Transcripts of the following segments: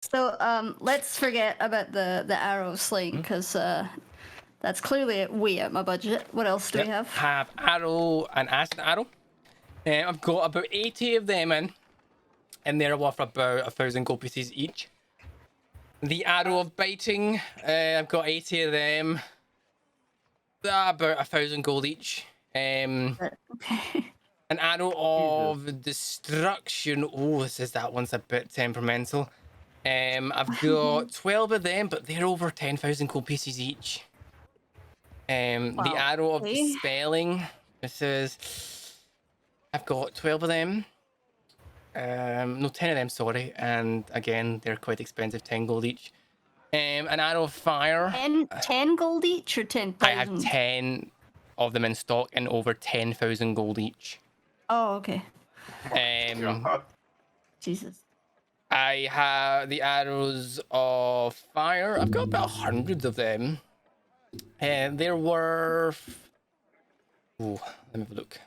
So let's forget about the arrow sling because that's clearly way out my budget. What else do we have? Have arrow and acid arrow. I've got about 80 of them in, and they're worth about 1,000 gold pieces each. The arrow of biting, I've got 80 of them. About 1,000 gold each. Okay. An arrow of destruction. Oh, that one's a bit temperamental. I've got 12 of them, but they're over 10,000 gold pieces each. The arrow of dispelling. I've got 12 of them. No, 10 of them, sorry. And again, they're quite expensive, 10 gold each. An arrow of fire. 10 gold each or 10,000? I have 10 of them in stock and over 10,000 gold each. Oh, okay. Jesus. I have the arrows of fire. I've got about 100 of them. And they're worth... Oh, let me have a look.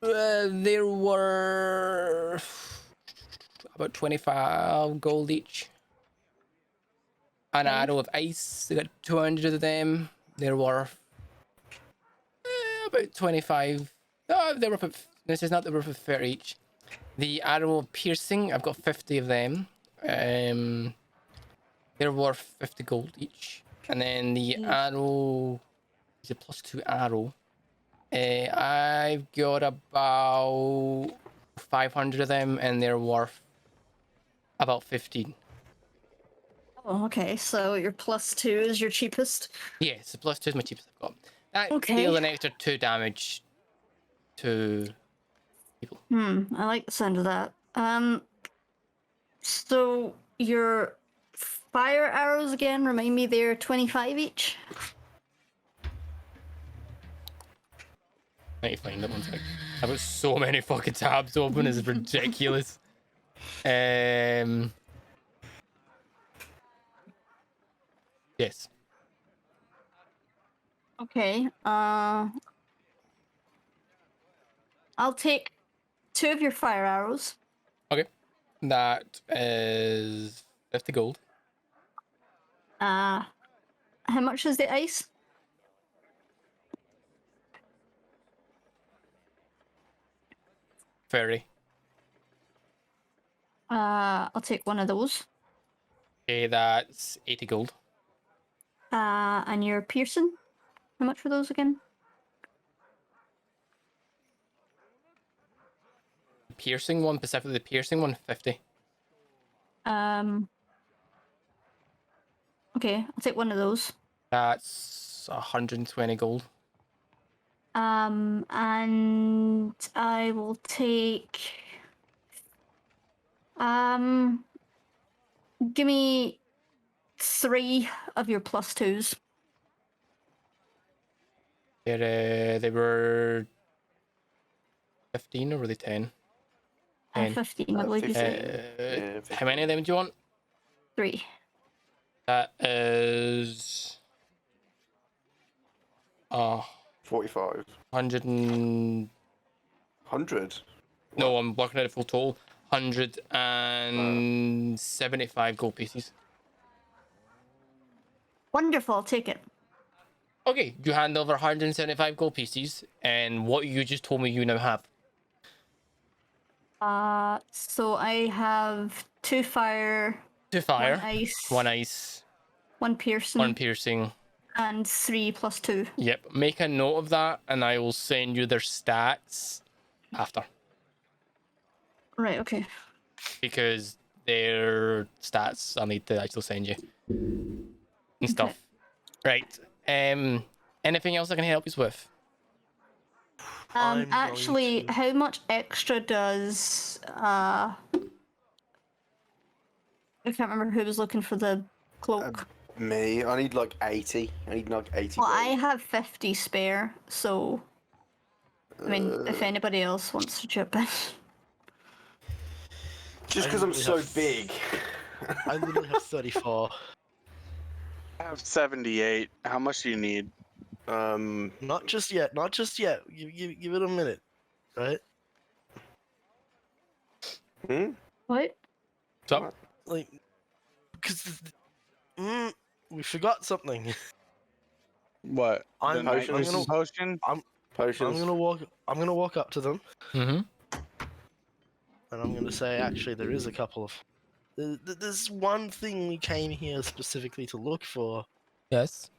They're worth about 25 gold each. An arrow of ice, I got 200 of them. They're worth about 25. Oh, they're worth. This is not the worth of 30 each. The arrow of piercing, I've got 50 of them. They're worth 50 gold each. And then the arrow is a +2 arrow. I've got about 500 of them, and they're worth about 15. Oh, okay. So your +2 is your cheapest? Yes, the +2 is my cheapest I've got. That deals an extra 2 damage to people. I like the sound of that. So your fire arrows again, remind me, they're 25 each? I need to find that one sec. I've got so many fucking tabs open, it's ridiculous. Yes. Okay. I'll take 2 of your fire arrows. Okay. That is 50 gold. How much is the ice? Fairy. I'll take 1 of those. Okay, that's 80 gold. And your piercing? How much for those again? Piercing one, specifically the piercing one, 50. Okay, I'll take 1 of those. That's 120 gold. And I will take... give me 3 of your +2s. They were 15 or were they 10? 15, I believe you said. How many of them do you want? 3. That is 45. 100 and... 100? No, I'm working at a full total. 175 gold pieces. Wonderful, I'll take it. Okay, you hand over 175 gold pieces, and what you just told me you now have. So I have 2 fire. 2 fire. 1 ice. 1 ice. 1 piercing. 1 piercing. And 3 +2. Yep, make a note of that, and I will send you their stats after. Right, okay. Because their stats I'll need to actually send you. And stuff. Right. Anything else I can help you with? Actually, how much extra does I can't remember who was looking for the cloak. Me, I need like 80. I need like 80. Well, I have 50 spare, so I mean, if anybody else wants to chip in. Just because I'm so big. I literally have 34. I have 78. How much do you need? Not just yet. Not just yet. Give it a minute, right? Hmm? What? So, Like, because we forgot something. What? I'm the night potions? vision potion? Potions. I'm gonna walk up to them, mm-hmm. and I'm gonna say, actually, there is a couple of. There's one thing we came here specifically to look for, Yes.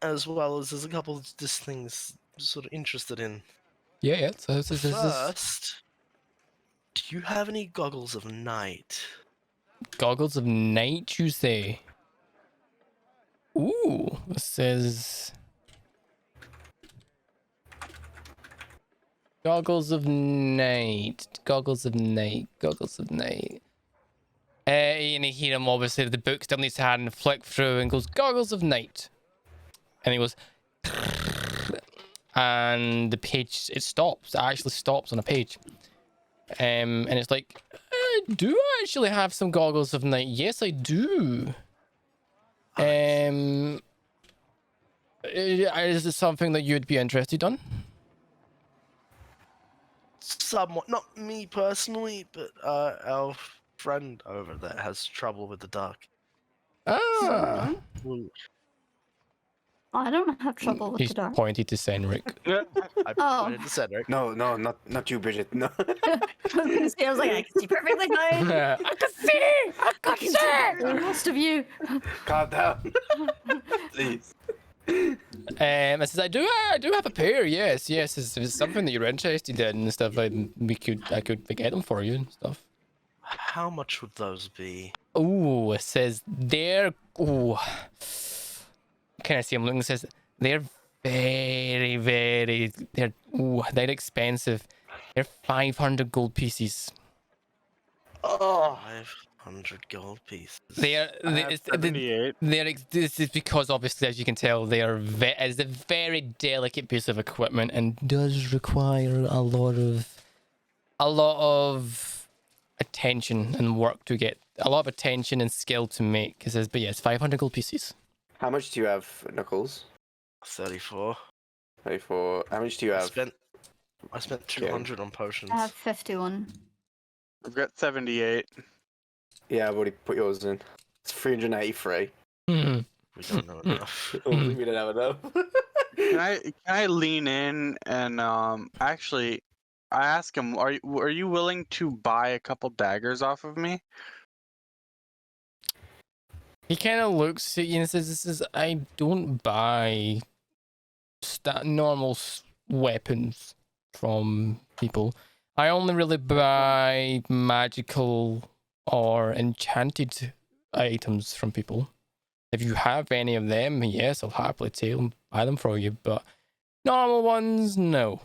as well as there's a couple of just things sort of interested in. Yeah, yeah. So this is First, do you have any goggles of night? goggles of night, you say? Ooh, it says goggles of night. Goggles of night. Goggles of night. And you hear him obviously the book still needs to hand and flick through and goes goggles of night, and he goes, and the page it stops. It actually stops on a page, and it's like, I do actually have some goggles of night. Yes, I do. Is this something that you'd be interested in? Somewhat, not me personally, but our friend over there has trouble with the dark. Ah, Well, I don't have trouble with he's the dark. pointed to Senric. I Oh. pointed to Cedric. No, not you, Bridget. No. I was like, I can see perfectly fine. I can see. I can see the rest of you. Calm down. Please. I says I do have a pair. Yes. If it's something that you're interested in and stuff, I could get them for you and stuff. How much would those be? Ooh, it says they're. Ooh, can I see? I'm looking. It says they're very. They're expensive. They're 500 gold pieces. Oh, 500 gold pieces. I have 78. This is because obviously, as you can tell, they are it's a very delicate piece of equipment and does require a lot of attention and work to get. A lot of attention and skill to make. It says, but yes, 500 gold pieces. How much do you have, Knuckles? 34. 34. How much do you have? I spent 200 on potions. I have 51. I've got 78. Yeah, I've already put yours in. It's 383. Hmm. We don't know enough. We don't have enough. Can I lean in and actually I ask him, are you willing to buy a couple daggers off of me? He kind of looks at you and says, I don't buy normal weapons from people. I only really buy magical or enchanted items from people. If you have any of them, yes, I'll happily buy them for you, but normal ones, no.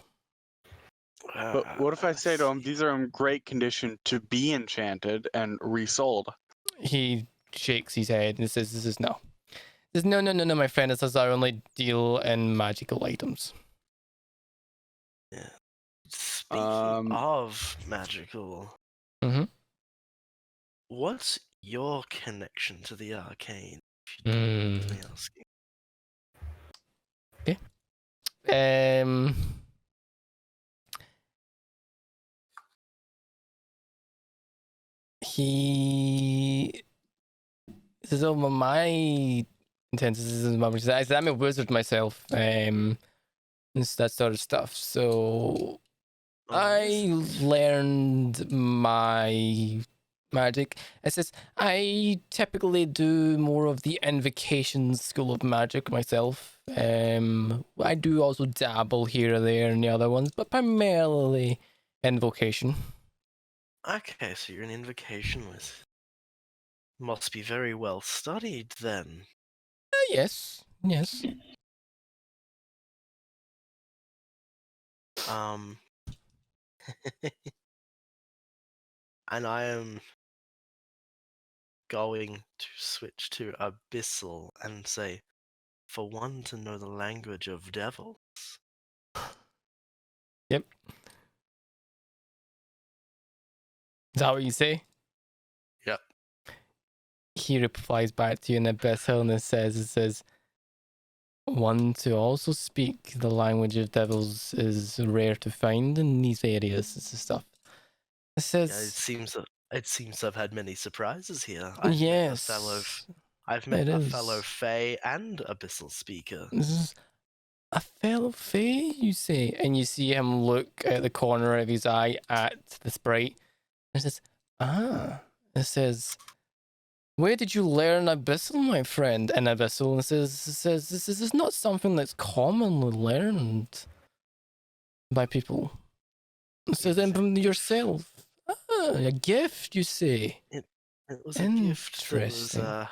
But what if I say to him, these are in great condition to be enchanted and resold? He shakes his head and says, this is no. He says, no, my friend. It says I only deal in magical items. Yeah. Speaking of magical, what's your connection to the arcane? If you don't mind me asking. Okay. He says, "Oh, my intent is I'm a wizard myself. And that sort of stuff. So I learned my magic. It says I typically do more of the invocation school of magic myself. I do also dabble here or there in the other ones, but primarily invocation." Okay, so you're an invocation wizard. Must be very well studied then. Yes. And I am going to switch to Abyssal and say, for one to know the language of devils. Yep. Is that what you say? Yep. He replies back to you in Abyssal and it says, one to also speak the language of devils is rare to find in these areas and stuff. It says, Yeah, it seems that It seems I've had many surprises here. Yes, I've met it a fellow is. Fae and Abyssal Speaker. This is a fellow Fae, you say? And you see him look at the corner of his eye at the sprite. And says, ah. It says, where did you learn Abyssal, my friend? And Abyssal says this is not something that's commonly learned by people. It says, and from yourself. Ah, a gift, you say? It was a gift that was, Interesting.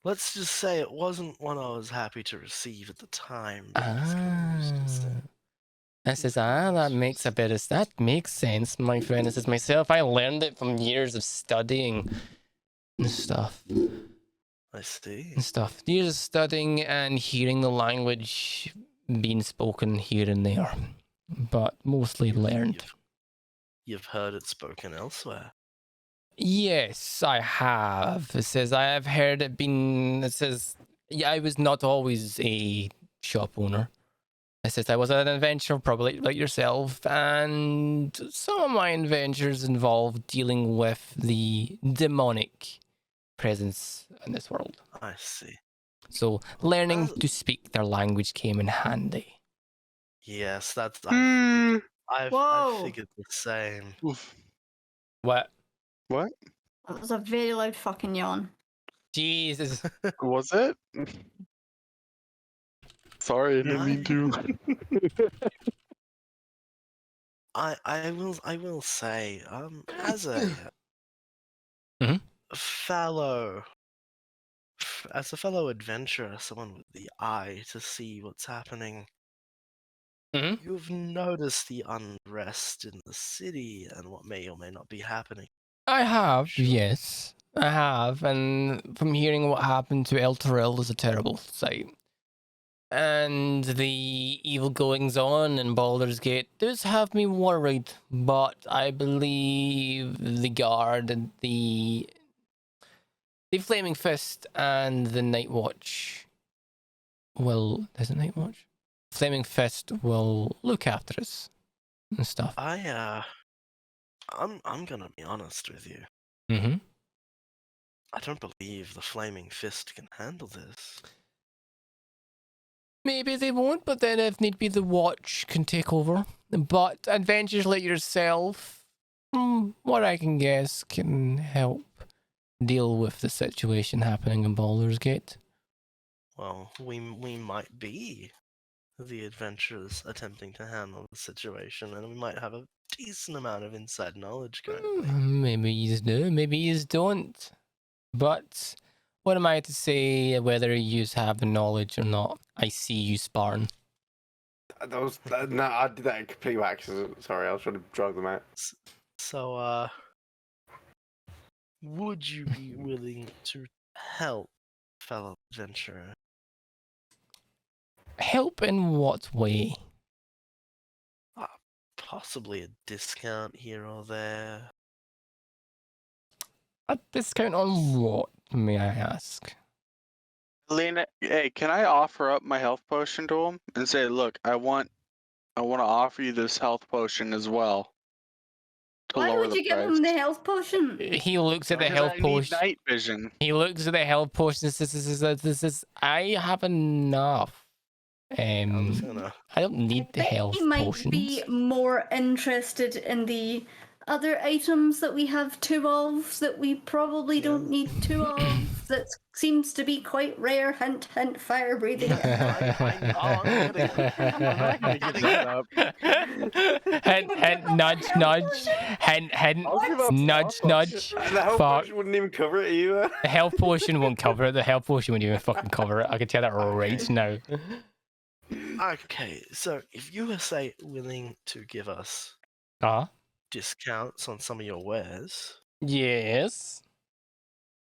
let's just say it wasn't one I was happy to receive at the time. But it's good news to say. I says, that makes sense, my friend. It says, myself, I learned it from years of studying and stuff. I see. Years of studying and hearing the language being spoken here and there, but mostly learned. You've heard it spoken elsewhere. Yes, I have. It says, I have heard it been. It says, yeah, I was not always a shop owner. It says, I was an adventurer, probably like yourself, and some of my adventures involved dealing with the demonic presence in this world. I see. So learning to speak their language came in handy. Yes, that's. Mm, I Whoa. figured the same. oof. What? What? That was a very loud fucking yawn. Jesus. Was it? Sorry, I didn't mean to. I will say, as a Mhm. fellow adventurer, someone with the eye to see what's happening, Mhm. you've noticed the unrest in the city and what may or may not be happening. I have, Sure. yes. I have, and from hearing what happened to El Terrell is a terrible sight. And the evil goings on in Baldur's Gate does have me worried, but I believe the guard and the Flaming Fist and the Night Watch will. There's a Night Watch? Flaming Fist will look after us and stuff. I'm gonna be honest with you. Mm-hmm. I don't believe the Flaming Fist can handle this. Maybe they won't, but then if need be, the Watch can take over. But adventures like yourself, from what I can guess, can help deal with the situation happening in Baldur's Gate. Well, we might be the adventurers attempting to handle the situation, and we might have a decent amount of inside knowledge currently. Maybe you do, maybe you don't. But what am I to say whether you have the knowledge or not? I see you sparring. No, I did that in complete accident. Sorry, I was trying to drag them out. So, would you be willing to help, fellow adventurer? Help in what way? Possibly a discount here or there. A discount on what, may I ask? Lena, hey, can I offer up my health potion to him and say, look, I want to offer you this health potion as well. To Why lower would the you give price. him the health potion? He looks at the Because health I need potion. night vision. He looks at the health potion and says, I have enough. I was gonna. I don't need the I think health he might potions. be more interested in the other items that we have two of that we probably don't need two of. That seems to be quite rare. Hint, hint. Fire breathing. I'm getting it up. Hint, nudge, nudge. Hint, nudge, nudge. The health Fuck. potion wouldn't even cover it either. The health potion won't cover it. The health potion won't even fucking cover it. I can tell that right now. Okay, so if you were, say, willing to give us discounts on some of your wares, Yes.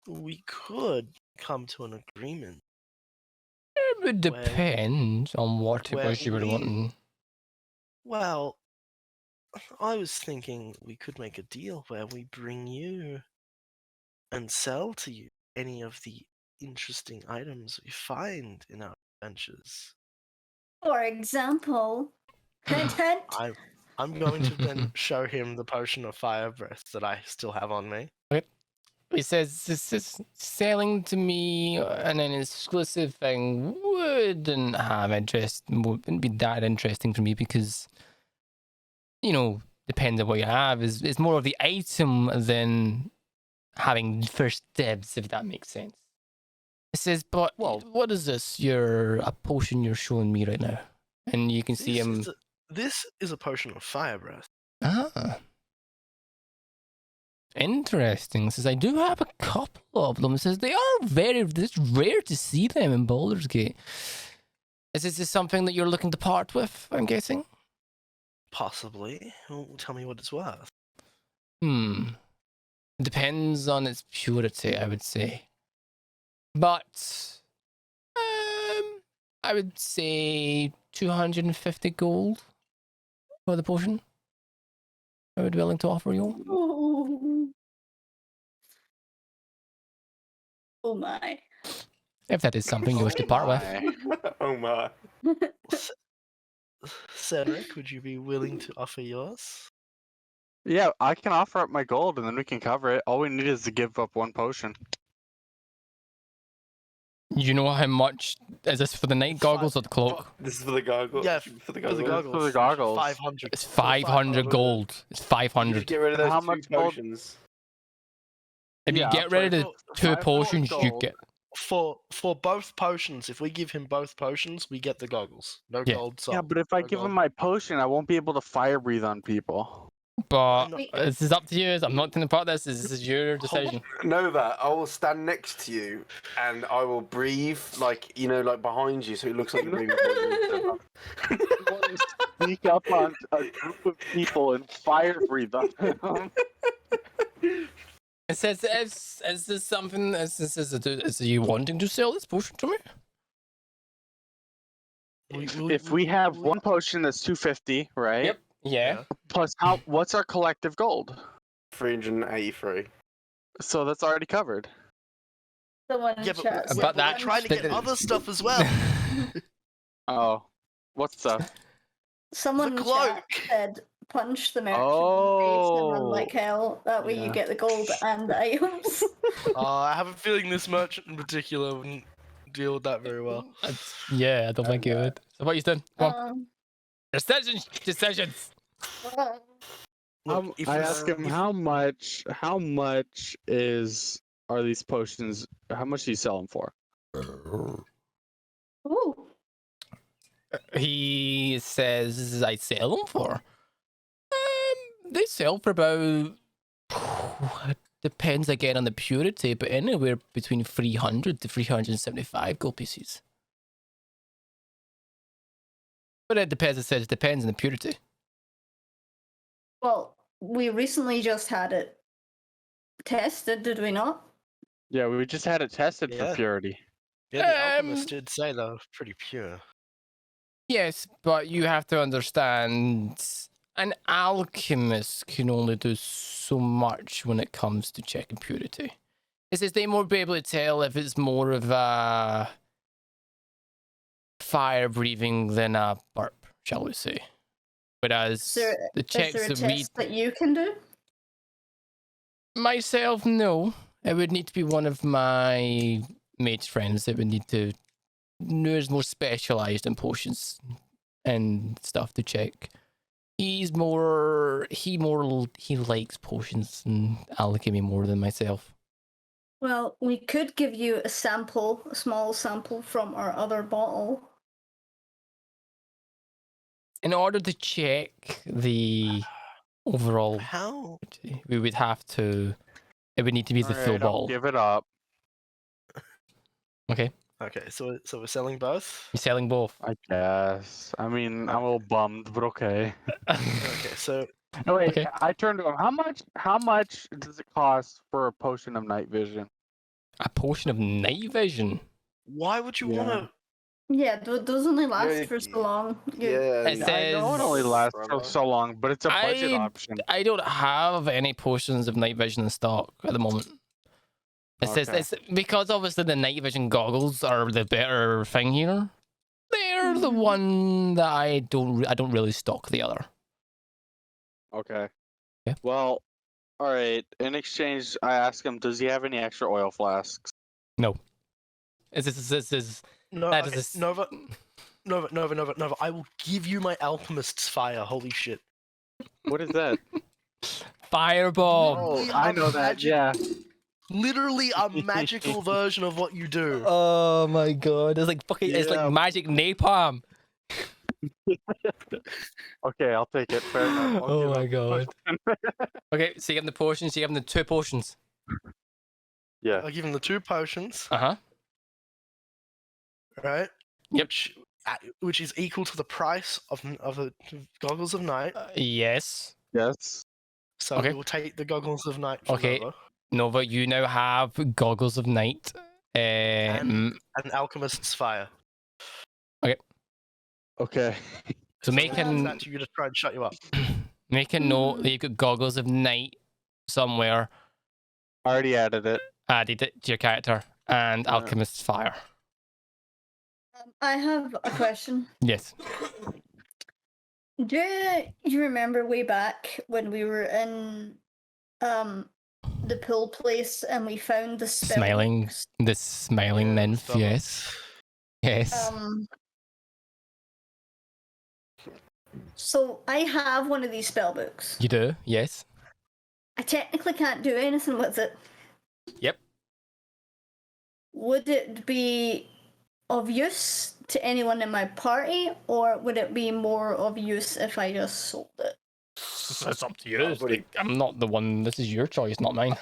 we could come to an agreement. It would depend on what it where was you were we- wanting. Well, I was thinking we could make a deal where we bring you and sell to you any of the interesting items we find in our adventures. For example, hint, hint. I'm going to then show him the potion of fire breath that I still have on me. He says this is selling to me an exclusive thing wouldn't have interest, wouldn't be that interesting for me because, you know, depends on what you have. Is more of the item than having first dibs, if that makes sense. It says, but Well- what is this? A potion you're showing me right now, and you can see him. This is a potion of fire breath. Ah. Interesting. It says I do have a couple of them. It says they are it's rare to see them in Baldur's Gate. Is this something that you're looking to part with, I'm guessing? Possibly. Well, tell me what it's worth. It depends on its purity, I would say. But I would say 250 gold for the potion. I would be willing to offer you. Oh my. If that is something you wish to part with. Oh my. Cedric, would you be willing to offer yours? Yeah, I can offer up my gold and then we can cover it. All we need is to give up one potion. You know how much is this for the night goggles or the cloak? This is for the goggles. Yeah, for the For the goggles. goggles. For the goggles. 500. It's 500 gold. It's You 500. just get rid of those How two much gold? potions. If you Yeah, get rid of the for- two 5 potions, you gold. get. For both potions, if we give him both potions, we get the goggles. No Yeah. gold. Yeah, but if I no give gold. him my potion, I won't be able to fire breathe on people. But No. this is up to you. I'm not taking part of this. This is your decision. Know that I will stand next to you and I will breathe like like behind you, so it looks like you're breathing. You want to sneak up on a group of people and fire breathe on them. It says, is this something? Is you wanting to sell this potion to me? If we have one potion that's 250, right? Yep. Yeah. Plus, what's our collective gold? 383. So that's already covered. Someone in Yeah, but chat. But we're that- trying to get other stuff as well. Oh, what's up? Someone The in chat cloak. said punch the merchant in the face and run like Oh. hell. That way you Yeah. get the gold and the items. I have a feeling this merchant in particular wouldn't deal with that very well. Yeah, I don't think you would. So what you done? Come on. Um, Decisions. Look, if I we- ask him if- how much are these potions? How much do you sell them for? ooh. He says I sell them for. They sell for about. Depends again on the purity, but anywhere between 300 to 375 gold pieces. But it depends. It says it depends on the purity. Well, we recently just had it tested, did we not? Yeah, we just had it tested Yeah. for purity. Yeah, the alchemist Um, did say they were pretty pure. Yes, but you have to understand an alchemist can only do so much when it comes to checking purity. It says they more be able to tell if it's more of a fire breathing than a burp, shall we say. Whereas the Is checks there a that we test that you can do? myself, no. It would need to be one of my mate friends that would need to who's more specialized in potions and stuff to check. He likes potions and alchemy more than myself. Well, we could give you a sample, a small sample from our other bottle. In order to check the overall, How? we would have to. It would need to be the full Alright, I'll bottle. give it up. Okay, Okay, so we're selling both. you're selling both. I guess. I mean, I'm a little bummed, but okay. Okay, so No, wait, Okay. I turned to him. How much does it cost for a potion of night vision? A potion of night vision. why would you Yeah. want to? Yeah, those only last Yeah, for so long. Yeah. It I know it only says- lasts for so long, but it's a budget option. I don't have any potions of night vision in stock at the moment. It says Okay. it's because obviously the night vision goggles are the better thing here. They're the one that I don't really stock the other. Okay. Yeah. Well, all right. In exchange, I ask him, does he have any extra oil flasks? No. This No, that okay, is Nova, I will give you my alchemist's fire. Holy shit! What is that? firebomb. Literally I a know that. magic- Yeah. Literally a magical version of what you do. Oh my god! It's like fucking. It's like Yeah. magic napalm. Okay, I'll take it. Fair enough. I'll Oh give my him god. the Okay, so you have the potions. You have the 2 potions. Yeah. I give him the 2 potions, Uh huh. right? Yep. Which is equal to the price of the goggles of night. Yes. Yes. So Okay. we will take the goggles of night from Okay. Nova Nova, you now have goggles of night. and an alchemist's fire. Okay. So make I'll give an that to you to try and shut you up. make a note that you've got goggles of night somewhere. I already added it. Added it to your character and Yeah. alchemist's fire. I have a question. Yes. Do you remember way back when we were in the pool place and we found the spell Smiling. books? The smiling Yeah, nymph. spell Yes. Yes. So I have one of these spell books. You do. Yes. I technically can't do anything with it. Yep. Would it be of use to anyone in my party, or would it be more of use if I just sold it? It's up to you. It's like, I'm not the one. This is your choice, not mine.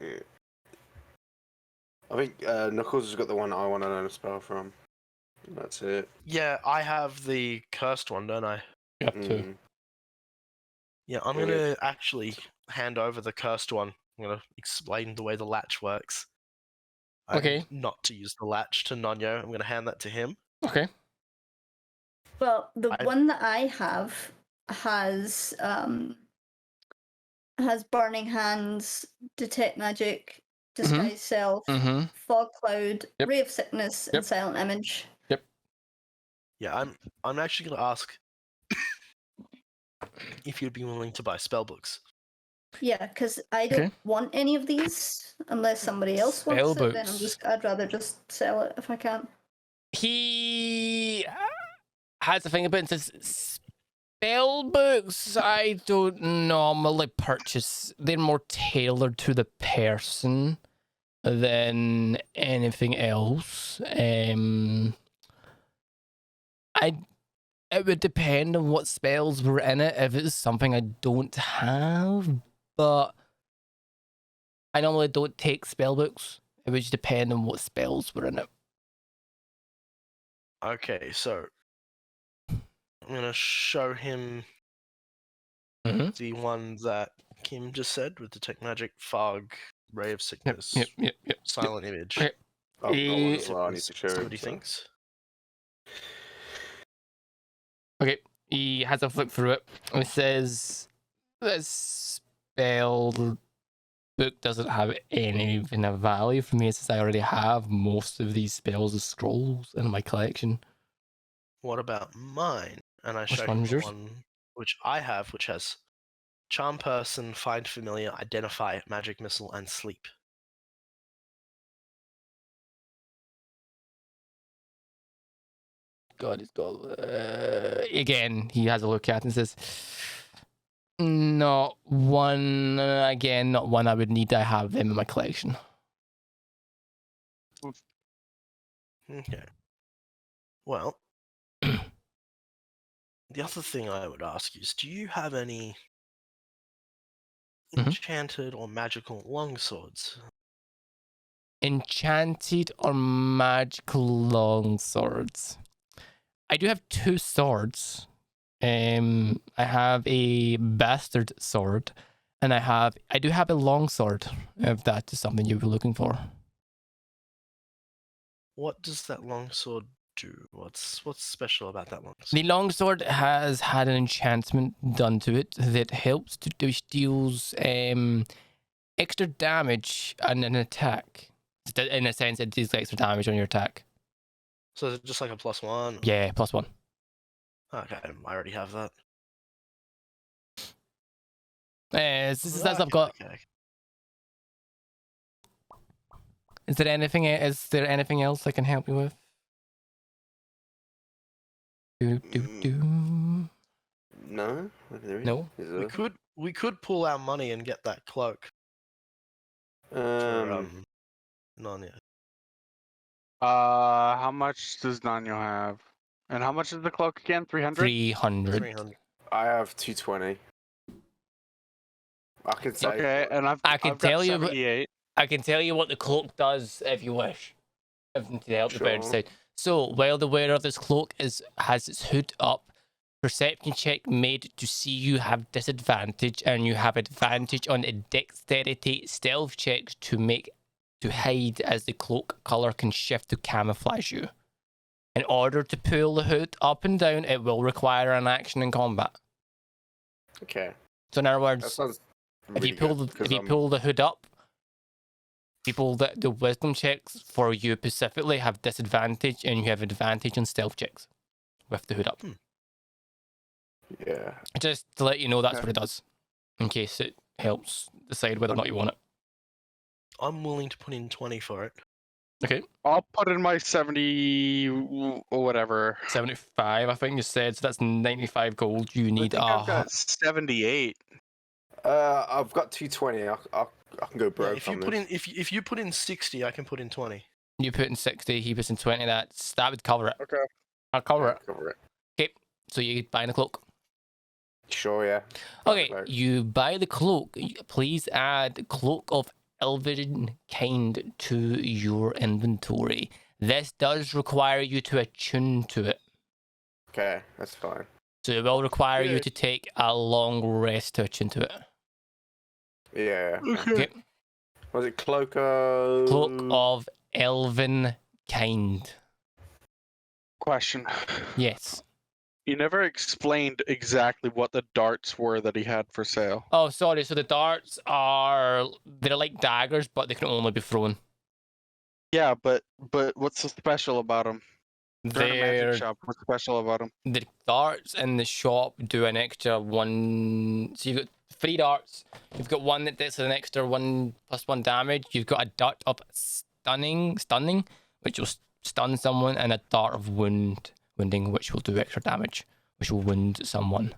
Yeah. I think Knuckles has got the one I want to learn a spell from. That's it. Yeah, I have the cursed one, don't I? You have to. Yeah, I'm Yeah. gonna actually hand over the cursed one. I'm gonna explain the way the latch works. Okay. Not to use the latch to Nonyo. I'm gonna hand that to him. Okay. Well, the I- one that I have has burning hands, detect magic, disguise self, Mm-hmm. fog cloud, Yep. ray of sickness, Yep. and silent image. Yeah, I'm actually gonna ask if you'd be willing to buy spell books. Yeah, because I don't Okay. want any of these unless somebody else wants Spell it. Then books. I'd rather just sell it if I can. He has a thing about it. Says spell books. I don't normally purchase. They're more tailored to the person than anything else. It would depend on what spells were in it. If it's something I don't have, but I normally don't take spell books. It would just depend on what spells were in it. Okay, so I'm gonna show him Mhm. the one that Kim just said with detect magic, fog, ray of sickness, Yep. silent image. Okay. I've got one as well. I need to show See him. what he so. thinks. Okay, he has a flip through it. It says this spell book doesn't have anything of value for me since I already have most of these spells as scrolls in my collection. What about mine? And I Which show one him was the yours? one which I have, which has charm person, find familiar, identify, magic missile, and sleep. God, he's got. Again, he has a look at it and says, "Not one. Again, not one I would need to have them in my collection." Okay. Well, the other thing I would ask is, do you have any Mhm. enchanted or magical longswords? Enchanted or magical long swords. I do have 2 swords. I have a bastard sword, and I do have a long sword. If that is something you were looking for. What does that longsword do? What's special about that longsword? The longsword has had an enchantment done to it that helps to deals extra damage on an attack. In a sense, it deals extra damage on your attack. So is it just like a +1? Yeah, +1. Okay, I already have that. Since I've got. Okay. Is there anything else I can help you with? No, there isn't. No. Is there? We could pull our money and get that cloak for Nanya. How much does Nanyo have? And how much is the cloak again? 300? 300. 300. I have 220. I can say. Okay, and I've can got tell you, 78. I can tell you what the cloak does if you wish. If to help the bird Sure. side. So while the wearer of this cloak has its hood up, perception check made to see you have disadvantage, and you have advantage on a dexterity stealth checks to hide, as the cloak color can shift to camouflage you. In order to pull the hood up and down, it will require an action in combat. Okay. So in other That words, sounds if you really pull good, 'cause if you I'm- pull the hood up, people that the wisdom checks for you specifically have disadvantage, and you have advantage on stealth checks with the hood up. Yeah. Just to let you know, that's Okay. what it does, in case it helps decide whether or not you want it. I'm willing to put in 20 for it. Okay, I'll put in my 70 or whatever. 75, I think you said. So that's 95 gold. You need I've got 78. I've got 220. I can go Yeah, broke if you on put this. in if you put in 60, I can put in 20. You put in 60, he puts in 20. That would cover it. Okay. I'll cover Yeah, it. cover it. Okay, so you buy the cloak. Sure, yeah. Okay, Cloak. you buy the cloak. Please add Cloak of Elven Kind to your inventory. This does require you to attune to it. Okay, that's fine. So it will require you Good. to take a long rest to attune to it. Yeah. Okay. Was it Cloak? Cloak of Elven Kind. Question. Yes. You never explained exactly what the darts were that he had for sale. Oh, sorry. So the darts they're like daggers, but they can only be thrown. Yeah, but what's so special about them? They're in a magic They're shop. What's special about them? the darts in the shop do an extra one. So you've got 3 darts. You've got one that does an extra 1+1 damage. You've got a dart of stunning, which will stun someone, and a dart of wounding, which will do extra damage, which will wound someone.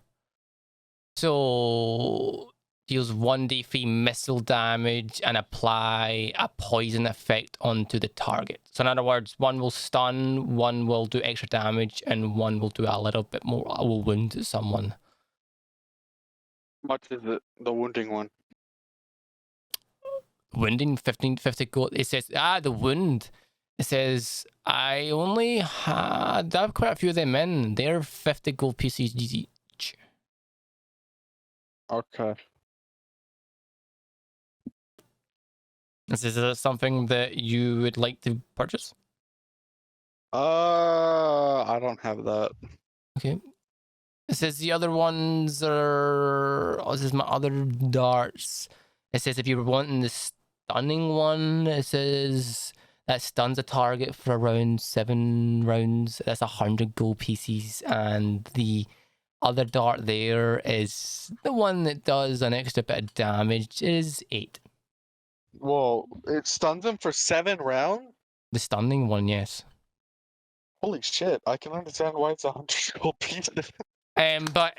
So deals 1d3 missile damage and apply a poison effect onto the target. So in other words, one will stun, one will do extra damage, and one will do a little bit more, will wound someone. Much is it the wounding one? Wounding 50 gold. It says, the wound. It says, I have quite a few of them in. They're 50 gold pieces each. Okay. Is this something that you would like to purchase? I don't have that. Okay. It says the other ones are. Oh, this is my other darts. It says if you were wanting the stunning one, it says that stuns a target for around 7 rounds. That's 100 gold pieces. And the other dart there is the one that does an extra bit of damage, is 8. Whoa, it stuns him for 7 rounds? The stunning one, yes. Holy shit, I can understand why it's 100 gold pieces. But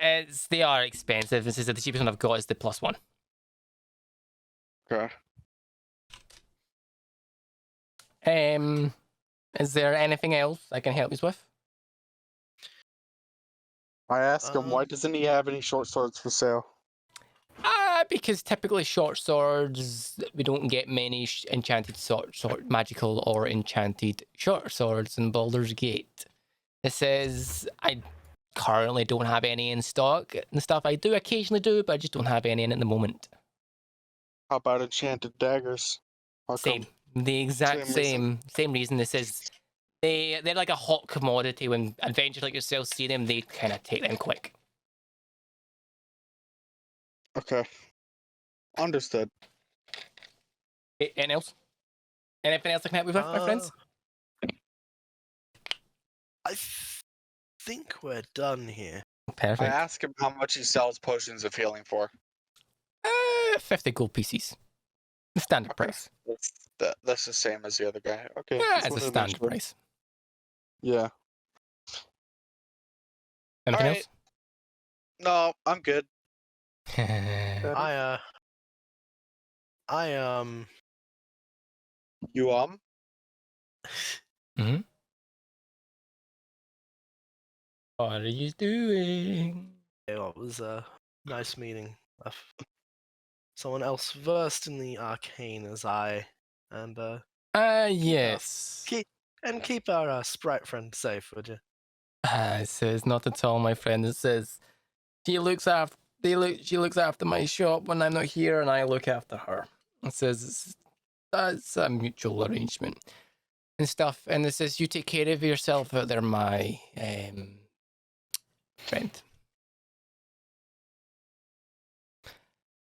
they are expensive. This is the cheapest one I've got is the +1. Okay. Is there anything else I can help you with? I asked him, why doesn't he have any short swords for sale? Because typically short swords, we don't get many enchanted sword magical or enchanted short swords in Baldur's Gate. It says I currently don't have any in stock and stuff. I do occasionally do, but I just don't have any in at the moment. How about enchanted daggers? How Same. come? The exact Same same reason. It says they're like a hot commodity. When adventurers like yourself see them, they kind of take them quick. Okay. Understood. Anything else? Anything else I can help you with, my friends? I think we're done here. I Perfect. asked him how much he sells potions of healing for. 50 gold pieces. The standard price. That's the same as the other guy. Okay. Yeah, just it's a wanted to make standard sure. price. Yeah. Anything Alright. No, I'm good. else? You Mm-hmm. What are you doing? Yeah, it was a nice meeting. Someone else versed in the arcane as I, and Yes. keep our sprite friend safe, would you? It says not at all, my friend. It says she looks after she looks after my shop when I'm not here, and I look after her. It says it's a mutual arrangement and stuff. And it says you take care of yourself out there, my friend.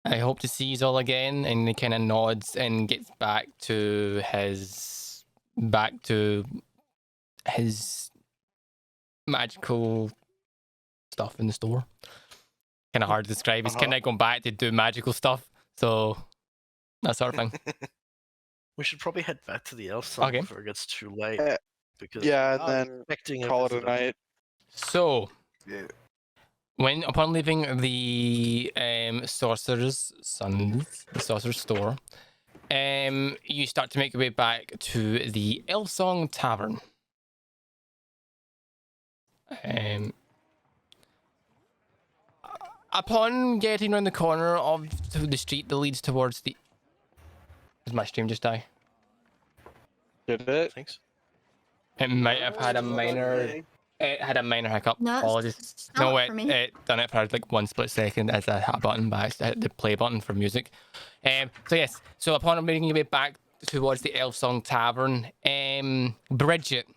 I hope to see you all again. And he kind of nods and gets back to his magical stuff in the store. Kind of hard to describe. He's kind of going back to do magical stuff. So that sort of thing. We should probably head back to the elf song Okay. before it gets too late. Because Yeah, I'm and then expecting call it a visitor. night. So Yeah. upon leaving the sorcerer's store, you start to make your way back to the Elfsong Tavern. Upon getting around the corner of the street that leads towards the... Did my stream just die? Did it? Thanks. It might have had a minor... It had a minor hiccup. No, Apologies. it's No, not for me. it done it for like 1 split second as I hit a button, but I just hit the play button for music. So yes, so upon making your way back towards the Elfsong Tavern, Bridget,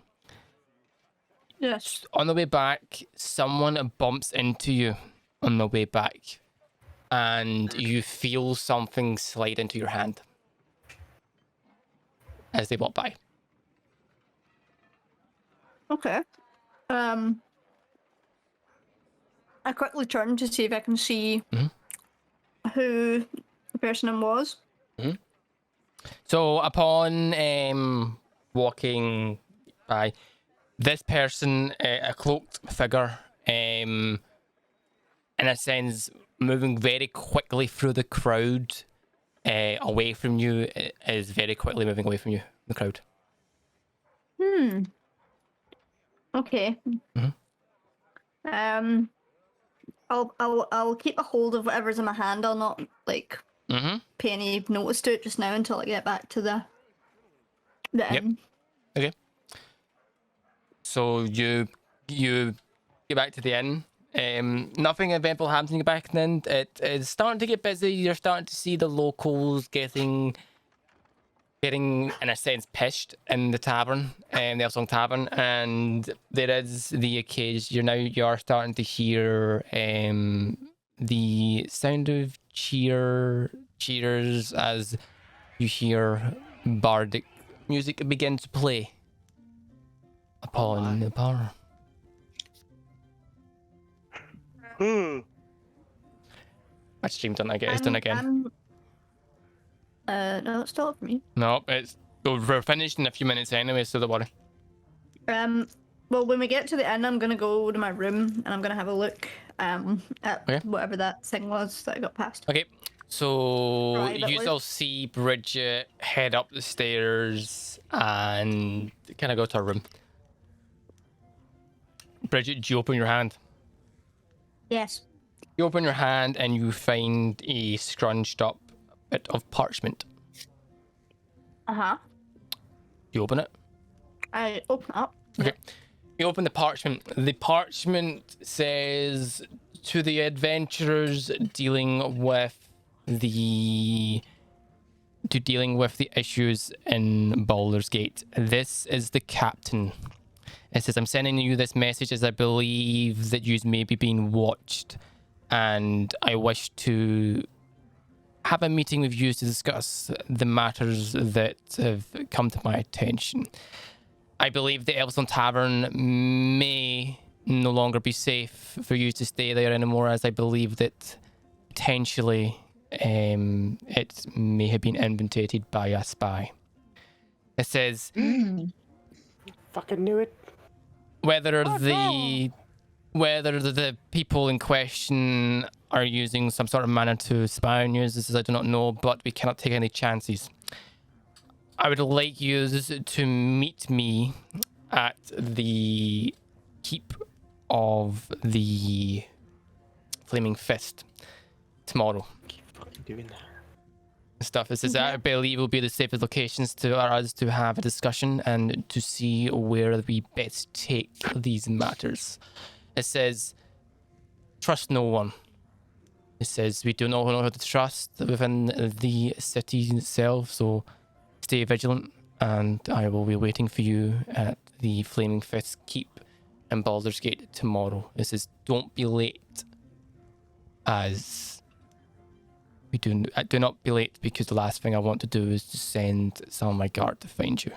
Yes. on the way back, someone bumps into you on the way back, and you feel something slide into your hand as they walk by. Okay. I quickly turned to see if I can see who the person was. So upon walking by, this person, a cloaked figure, in a sense, moving very quickly through the crowd, away from you, is very quickly moving away from you, the crowd. Okay. I'll keep a hold of whatever's in my hand. I'll not like pay any notice to it just now until I get back to the inn. Okay. So you get back to the inn. Nothing eventful happens when you get back then. It is starting to get busy. You're starting to see the locals getting in a sense pissed in the tavern, the Elfsong Tavern, and there is the occasion. You're starting to hear the sound of cheers as you hear bardic music begin to play upon the bar. My stream done again. It's done again. No, it's still up for me. No, we're finished in a few minutes anyway, so don't worry. Well, when we get to the inn, I'm gonna go to my room and I'm gonna have a look at whatever that thing was that I got past. Okay, so Privately. you all see Bridget head up the stairs and kind of go to her room. Bridget, do you open your hand? Yes. You open your hand and you find a scrunched up bit of parchment. You open it? I open up. Okay. You open the parchment. The parchment says, to the adventurers dealing with the issues in Baldur's Gate, this is the captain. It says, I'm sending you this message as I believe that you may be being watched, and I wish to have a meeting with you to discuss the matters that have come to my attention. I believe the Elfsong Tavern may no longer be safe for you to stay there anymore, as I believe that potentially it may have been invented by a spy. It says Fucking knew it. whether the people in question are using some sort of manner to spy on you, this is I do not know, but we cannot take any chances. I would like you to meet me at the keep of the Flaming Fist tomorrow. Keep fucking doing that. Stuff. It says I believe will be the safest locations to us to have a discussion and to see where we best take these matters. It says trust no one. It says we do not know who to trust within the city itself, so stay vigilant, and I will be waiting for you at the Flaming Fist Keep in Baldur's Gate tomorrow. It says don't be late, as we do not be late, because the last thing I want to do is to send some of my guard to find you.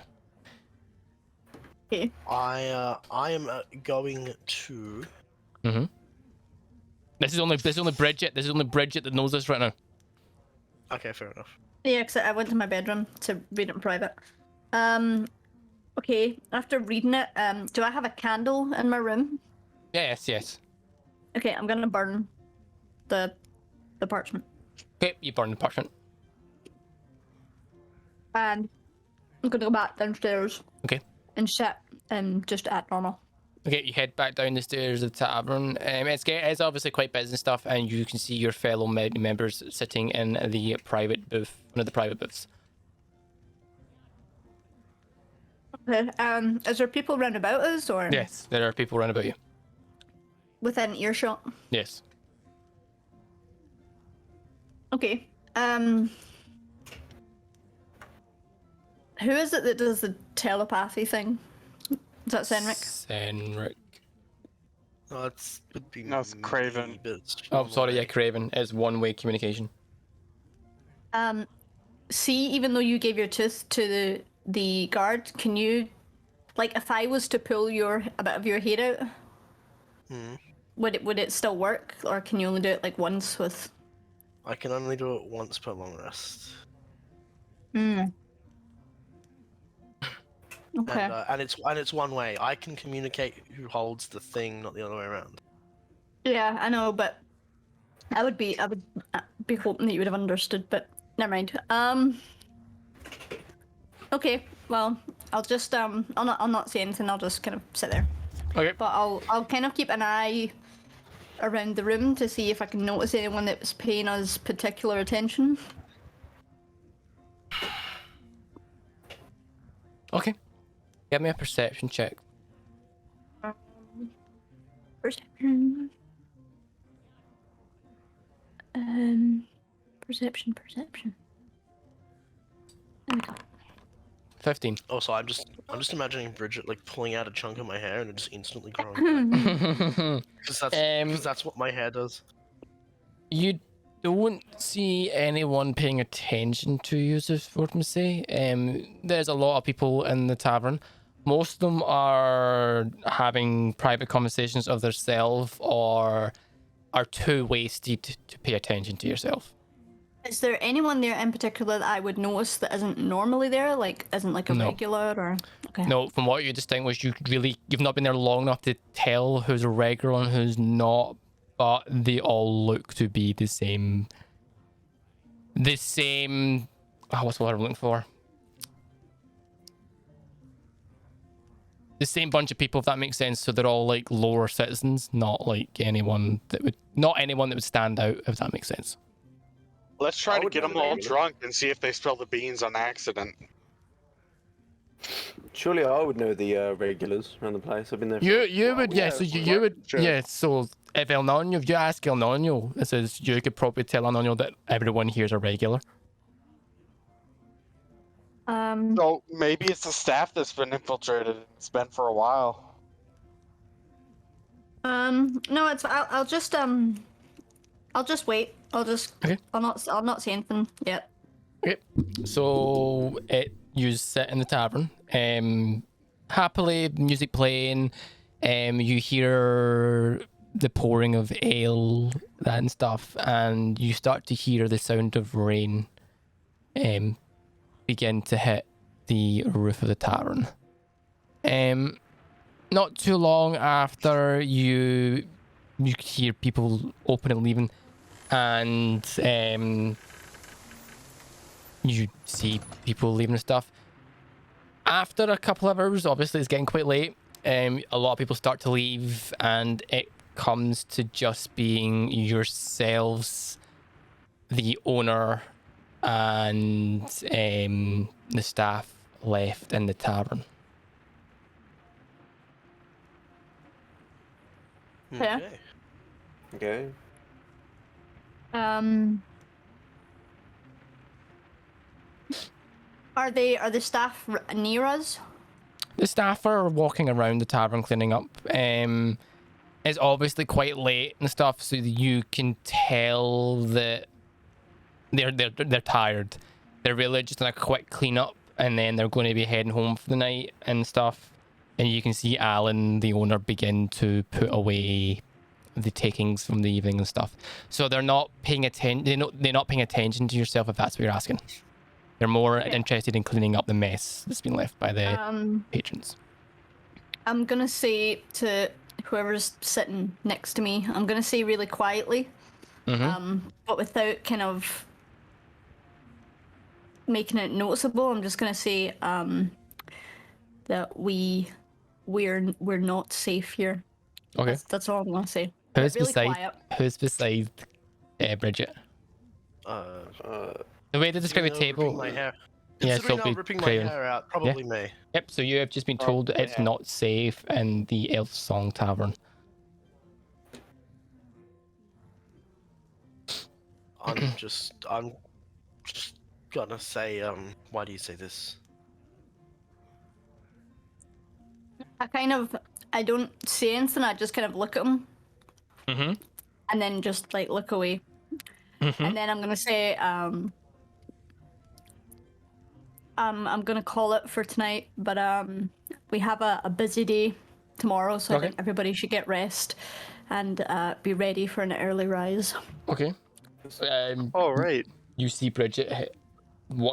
Okay. I am going to. This is only Bridget. This is only Bridget that knows this right now. Okay, fair enough. Yeah, because I went to my bedroom to read it in private. Okay, after reading it, do I have a candle in my room? Yes. Okay, I'm gonna burn the parchment. Okay, you burn the parchment. And I'm gonna go back downstairs. Okay. And sit and just act normal. Okay, you head back down the stairs of the tavern. It's obviously quite busy and stuff, and you can see your fellow members sitting in the private booth, one of the private booths. Okay. Is there people round about us, or Yes, there are people around about you. within earshot? Yes. Okay. Who is it that does the telepathy thing? Is that Senric? Senric. No, it's would be. No, it's Craven. me, but it's Oh, one sorry, way. yeah, Craven. It's one-way communication. See, even though you gave your tooth to the guard, can you, like, if I was to pull a bit of your hair out, would it still work, or can you only do it like once with? I can only do it once per long rest. Okay. And it's one way. I can communicate who holds the thing, not the other way around. Yeah, I know, but I would be hoping that you would have understood, but never mind. Okay, well, I'll just I'll not say anything. I'll just kind of sit there. Okay. But I'll kind of keep an eye around the room to see if I can notice anyone that's paying us particular attention. Okay. Give me a perception check. Perception. Perception. There we go. 15. Also, I'm just imagining Bridget like pulling out a chunk of my hair and it just instantly growing. Because that's what my hair does. You don't see anyone paying attention to you, as I would say. There's a lot of people in the tavern. Most of them are having private conversations of themselves or are too wasted to pay attention to yourself. Is there anyone there in particular that I would notice that isn't normally there? Like, isn't like a No. regular or? Okay. No, from what you distinguished, you've not been there long enough to tell who's a regular and who's not, but they all look to be the same. What's the word I'm looking for? The same bunch of people, if that makes sense. So they're all like lower citizens, not anyone that would stand out, if that makes sense. Let's try I to would get know them all that. drunk and see if they spill the beans on accident. Surely I would know the regulars around the place. I've been there. You would, yeah. So you would, sure. yeah. So if if you ask El Nino, it says you could probably tell El Nino that everyone here is a regular. So maybe it's the staff that's been infiltrated. It's been for a while. No, I'll just wait. Okay. I'll not say anything yet. Okay. So you sit in the tavern. Happily, music playing. You hear the pouring of ale that and stuff, and you start to hear the sound of rain begin to hit the roof of the tavern. Not too long after you hear people open and leaving, and you see people leaving and stuff. After a couple of hours, obviously it's getting quite late, a lot of people start to leave, and it comes to just being yourselves, the owner, and the staff left in the tavern. Yeah. Okay. Okay. Are the staff near us? The staff are walking around the tavern cleaning up. It's obviously quite late and stuff, so that you can tell that they're tired. They're really just on a quick clean up, and then they're going to be heading home for the night and stuff. And you can see Alan, the owner, begin to put away the takings from the evening and stuff. So they're not paying attention. They're not paying attention to yourself, if that's what you're asking. They're more interested in cleaning up the mess that's been left by the patrons. I'm gonna say to whoever's sitting next to me, I'm gonna say really quietly, but without kind of making it noticeable. I'm just gonna say that we're not safe here. Okay. That's all I'm gonna say. Who's Really beside? quiet. Who's beside Bridget? The way to describe a table. My hair. Yeah, Considering so I'm be ripping my Craven. hair out, probably me. Yep. So you have just been told that it's not safe in the Elf Song Tavern. I'm just gonna say, why do you say this? I don't say anything. I just kind of look at him Mm-hmm. and then just like look away. And then I'm gonna say, I'm gonna call it for tonight, but we have a busy day tomorrow, so I think everybody should get rest and be ready for an early rise. Okay. All right. You see Bridget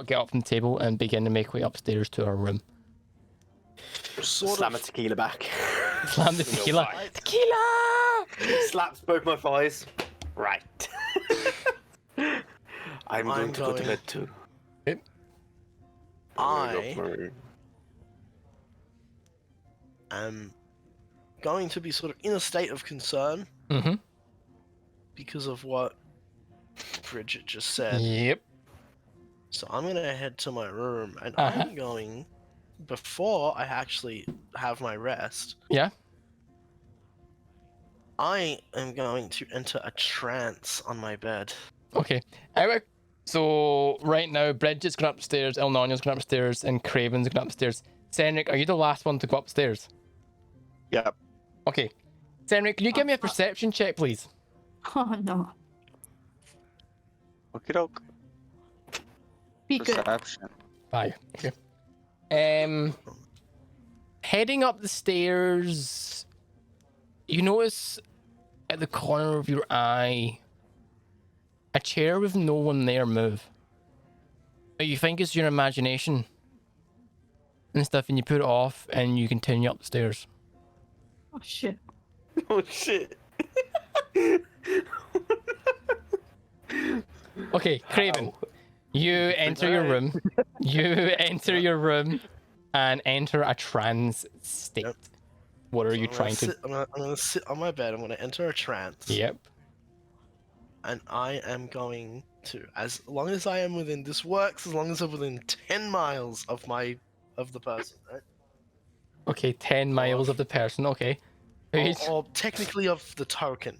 get up from the table and begin to make way upstairs to her room. Slam a tequila back. Slam the tequila. Tequila! Slaps both my thighs. Right. I'm going to go to bed too. Yep. I am going to be sort of in a state of concern because of what Bridget just said. Yep. So I'm gonna head to my room, and I'm going, before I actually have my rest, I am going to enter a trance on my bed. Okay. So right now, Bridget's gone upstairs, Elnonya's gone upstairs, and Craven's gone upstairs. Senric, are you the last one to go upstairs? Yep. Okay. Senric, can you give me a perception check, please? Oh no. Okie doke. Be good. Perception. 5. Okay. Heading up the stairs, you notice at the corner of your eye a chair with no one there move. But you think it's your imagination and stuff, and you put it off and you continue up the stairs. Oh shit. Oh shit. Okay, Craven, you enter your room. You enter your room and enter a trance state. Yep. What are So you trying to? I'm gonna sit on my bed. I'm gonna enter a trance. Yep. And I am going to, as long as I am within, this works as long as I'm within 10 miles of the person, right? Okay, 10 miles of the person. Okay. Or technically of the token.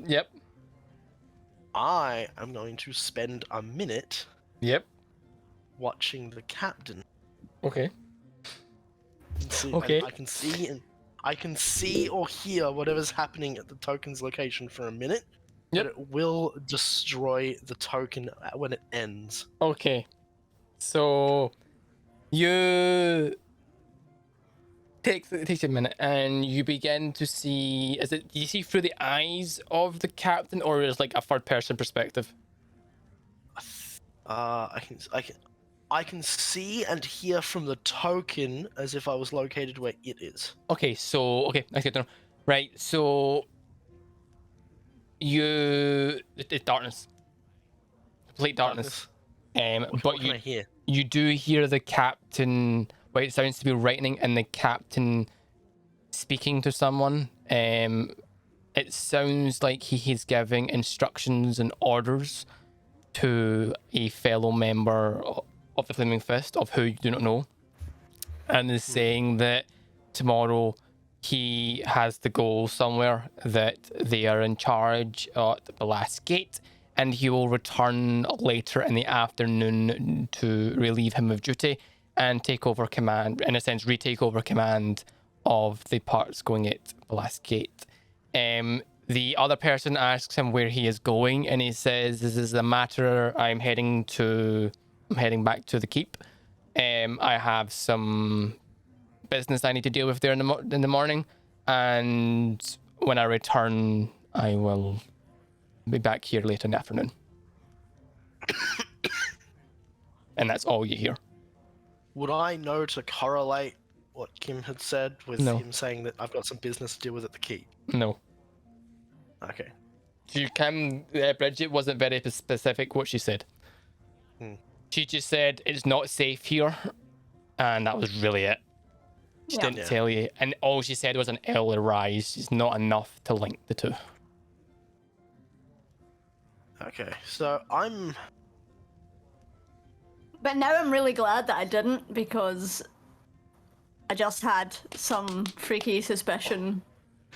Yep. I am going to spend a minute Yep. watching the captain. Okay. See, Okay. I can see or hear whatever's happening at the token's location for a minute. Yep. But it will destroy the token when it ends. Okay. So you takes a minute, and you begin to see. Do you see through the eyes of the captain, or is like a third-person perspective? I can see and hear from the token as if I was located where it is. Okay, that's good to know. Right, so it's darkness, complete darkness. What But can I hear? you do hear the captain. Well, it sounds to be writing, and the captain speaking to someone. It sounds like he is giving instructions and orders to a fellow member of the Flaming Fist, of who you do not know, and is saying that tomorrow he has to go somewhere, that they are in charge at the last gate, and he will return later in the afternoon to relieve him of duty and take over command, in a sense, retake over command of the parts going at the last gate. The other person asks him where he is going, and he says, "This is a matter. I'm heading back to the keep. I have some business I need to deal with there in the morning, and when I return, I will be back here later in the afternoon." And that's all you hear. Would I know to correlate what Kim had said with No. him saying that I've got some business to deal with at the keep? No. Okay. You can, Bridget wasn't very specific what she said. She just said it's not safe here, and that was really it. She didn't tell you, and all she said was an early rise is not enough to link the two. Okay, so I'm... But now I'm really glad that I didn't, because I just had some freaky suspicion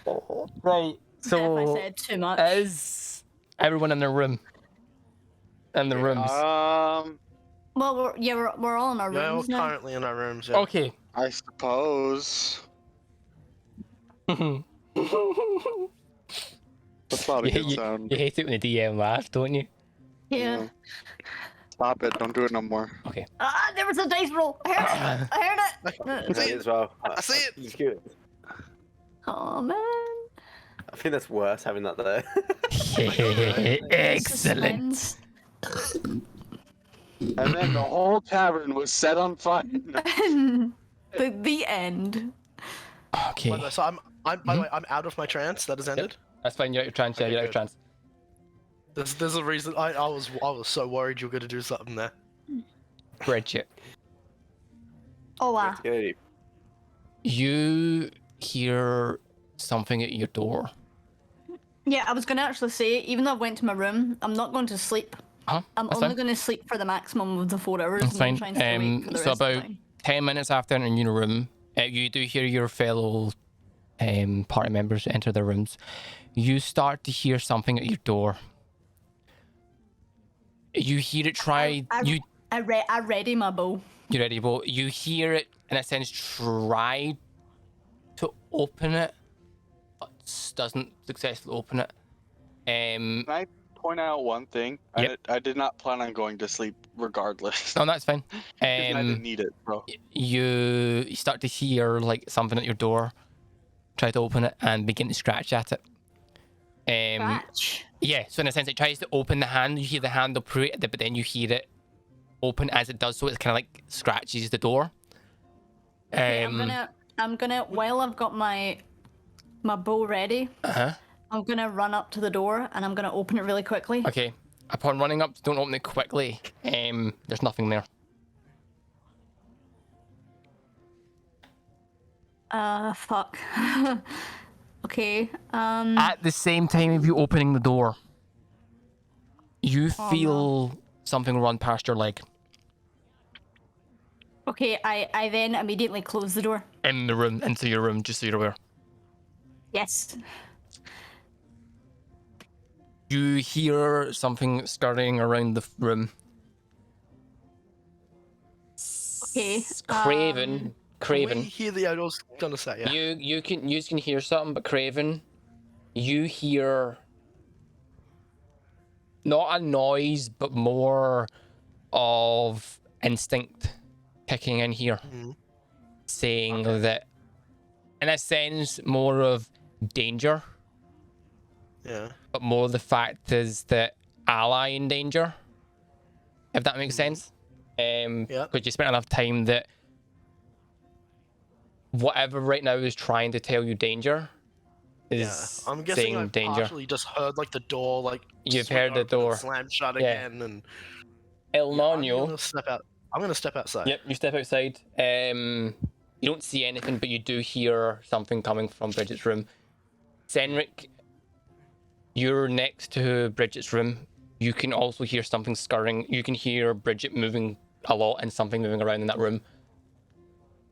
Right. that if I So said too much. is everyone in their room? In the rooms. Well, we're all in our Yeah, we're rooms now. currently in our rooms, yeah. Okay. I suppose. That's not a good sound. You hate it when the DM laughs, don't you? Yeah. Stop it! Don't do it no more. Okay. Ah, there was a dice roll. I heard it. I heard I it. see it as well. I see it. It's good. Oh man. I think that's worse having that there. Excellent. Suspense. And then the whole tavern was set on fire. The end. Okay. By the way, so by the way, I'm out of my trance. That has ended. That's fine. You're out of trance. Yeah, Okay, you're out of good. trance. There's a reason. I was so worried you were going to do something there. Bridget, Oh wow. Good. you hear something at your door. Yeah, I was gonna actually say, even though I went to my room, I'm not going to sleep. Huh? I'm That's only fine. going to sleep for the maximum of the 4 hours. That's and then fine. try and stay awake for the So rest of the about time. 10 minutes after entering your room, you do hear your fellow party members enter their rooms. You start to hear something at your door. You hear it try. I ready my bow. You ready, Bo? You hear it, in a sense, try to open it, but doesn't successfully open it. Can I point out one thing? Yep. I did not plan on going to sleep regardless. Oh, that's fine. 'Cause I didn't need it, bro. You start to hear like something at your door, try to open it and begin to scratch at it. Scratch. Yeah, so in a sense, it tries to open the hand. You hear the handle press it, but then you hear it open as it does so. It kind of like scratches the door. Okay, I'm gonna while I've got my bow ready, I'm gonna run up to the door and I'm gonna open it really quickly. Okay. Upon running up, don't open it quickly. There's nothing there. Fuck. Okay. At the same time of you opening the door, you feel something run past your leg Okay, I then immediately close the door. in the room, into your room, just so you're aware. Yes. You hear something scurrying around the room. Okay. Craven. We hear the. I was gonna say, yeah. You can hear something, but Craven, you hear not a noise, but more of instinct kicking in here, saying that in a sense, more of danger, Yeah. but more the fact is that ally in danger, if that makes sense. Yeah. Because you spent enough time that whatever right now is trying to tell you danger is I'm guessing I saying danger. partially just heard like the door like You've swing heard the open and door. slam shut Yeah. again, and El yeah, I'm Nino. gonna step out. I'm gonna step outside. Yep, you step outside. You don't see anything, but you do hear something coming from Bridget's room. Senric, you're next to Bridget's room. You can also hear something scurrying. You can hear Bridget moving a lot and something moving around in that room.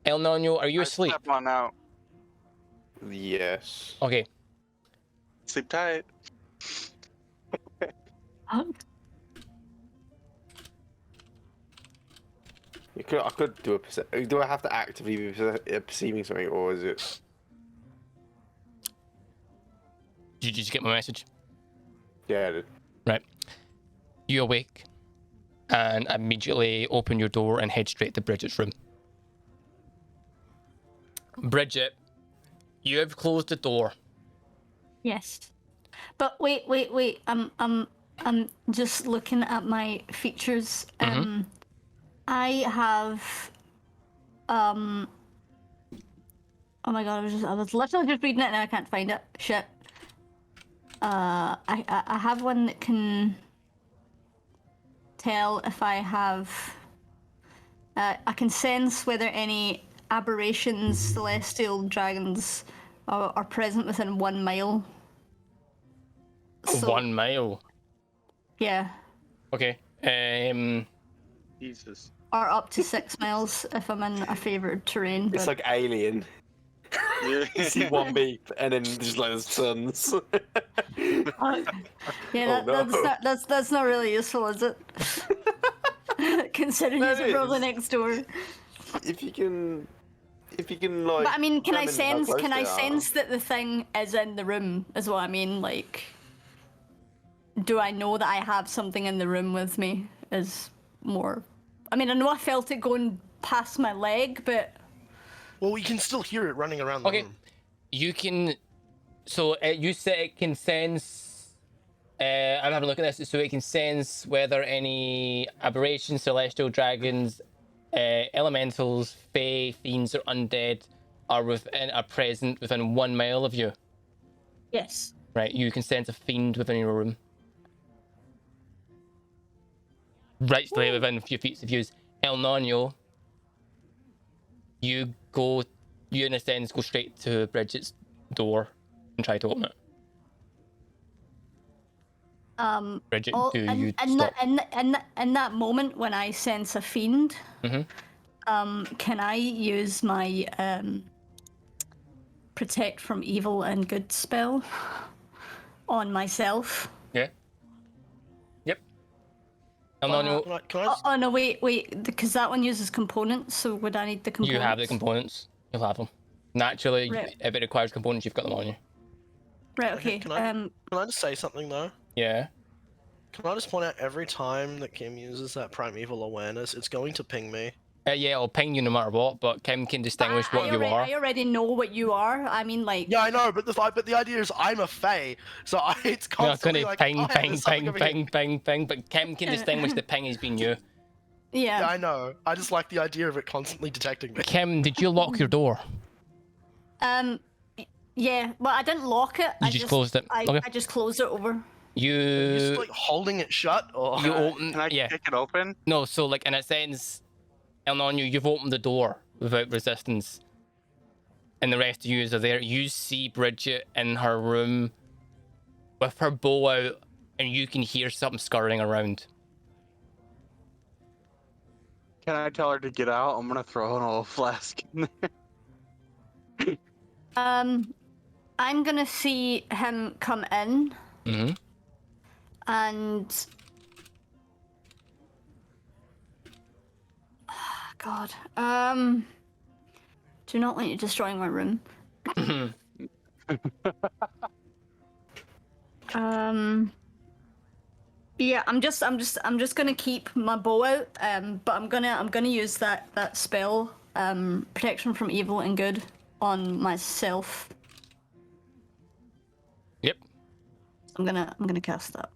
El Nino, are you I asleep? Step on out. Yes. Okay. Sleep tight. I could do a. Do I have to actively be perceiving something, or is it? Did you just get my message? Yeah, I did. Right. You awake and immediately open your door and head straight to Bridget's room. Bridget, you have closed the door. Yes. But wait. I'm just looking at my features. I have oh my god, I was literally just reading it and I can't find it. Shit. I have one that can tell if I have I can sense whether any aberrations, celestial dragons are present within 1 mile. So, 1 mile. yeah. Okay. Jesus. Or up to 6 miles if I'm in a favoured terrain. It's but- like Alien. You see one beep, and then just like the suns. Yeah, Oh, no. that's not really useful, is it? Considering No, it's it probably is. next door. If you can like. But I mean, can I determine how sense? close Can they I are. sense that the thing is in the room? Is what I mean. Like, do I know that I have something in the room with me? Is more. I mean, I know I felt it going past my leg, but Well, we can still hear it running around the Okay. room. You can. So you said it can sense. I'm having a look at this. So it can sense whether any aberrations, celestial dragons, elementals, fae, fiends, or undead are present within 1 mile of you. yes. Right, you can sense a fiend within your room. Right, within a few feet of you. El Nino, you in a sense go straight to Bridget's door and try to open it. Bridget, do you stop? In that moment when I sense a fiend, Mhm. can I use my protect from evil and good spell on myself? Yeah. Yep. El Nino, Can I Oh no, wait, because that one uses components. So would I need the components? you have the components. You'll have them. Naturally, Right. if it requires components, you've got them on you. Right. Okay. Can I just say something though? Yeah. Can I just point out every time that Kim uses that primeval awareness, it's going to ping me. Yeah, I'll ping you no matter what, but Kim can distinguish what you are. I already know what you are. I mean, like. Yeah, I know, but the idea is I'm a fae, so it's You're not constantly gonna like ping, oh, ping, there's something ping, over here. ping, ping, ping, but Kim can distinguish the ping as being you. Yeah. Yeah, I know. I just like the idea of it constantly detecting me. Kim, did you lock your door? Yeah. Well, I didn't lock it. You just closed it. Okay. I just closed it over. You're just You like holding it shut, or you open Can I yeah. kick it open? No, so like in a sense, El Nino, you've opened the door without resistance. And the rest of you are there. You see Bridget in her room with her bow out, and you can hear something scurrying around. Can I tell her to get out? I'm gonna throw an old flask in there. I'm gonna see him come in Mm-hmm. and. God. Do not want you destroying my room. Yeah, I'm just gonna keep my bow out. But I'm gonna use that spell, protection from evil and good. on myself. Yep. I'm gonna cast that.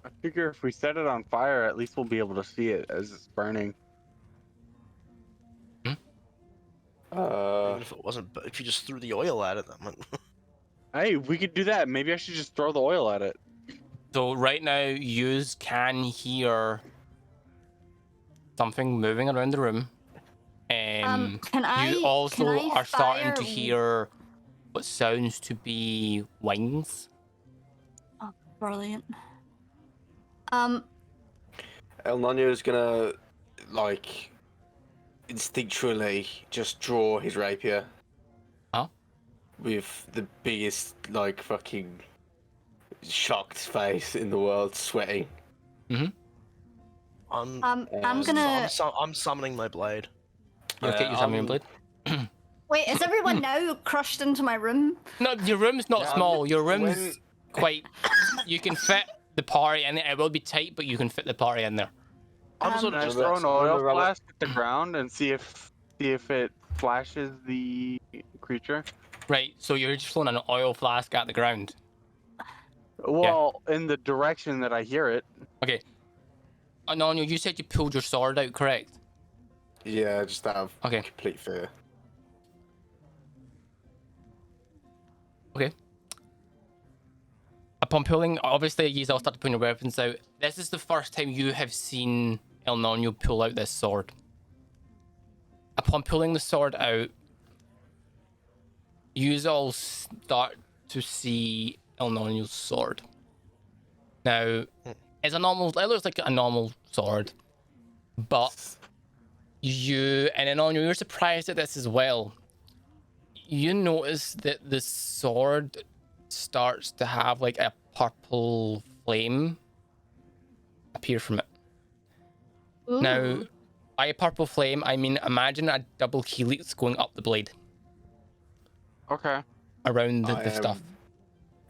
I figure if we set it on fire, at least we'll be able to see it as it's burning. Even if it wasn't, but if you just threw the oil at it, that might. Hey, we could do that. Maybe I should just throw the oil at it. So right now, you can hear something moving around the room. Can You also can I are starting to fire- hear what sounds to be wings. Oh, brilliant. El Nino is gonna, like, instinctually just draw his rapier. Huh? With the biggest, like, fucking shocked face in the world, sweating. I'm Um, gonna. I'm summoning my blade. Okay, you're summoning blade. Wait, is everyone now crushed into my room? No, your room's not Yeah, small. Your room's when- quite. You can fit the party in it. It will be tight, but you can fit the party in there. I'm sort Can of I just throw an Remember- oil remember- flask at the ground and see if it flashes the creature? Right. So you're just throwing an oil flask at the ground. Well, in the direction that I hear it. Okay. Anonio, you said you pulled your sword out, correct? Yeah, just out of Okay. complete fear. Okay. Upon pulling, obviously, you all start to pull your weapons out. This is the first time you have seen El Nino pull out this sword. Upon pulling the sword out, you all start to see El Nino's sword. Now, it's a normal. It looks like a normal sword, but you and El Nino, you're surprised at this as well. You notice that the sword starts to have like a purple flame appear from it. Now, Ooh. by a purple flame, I mean imagine a double helix going up the blade Okay. around the I stuff.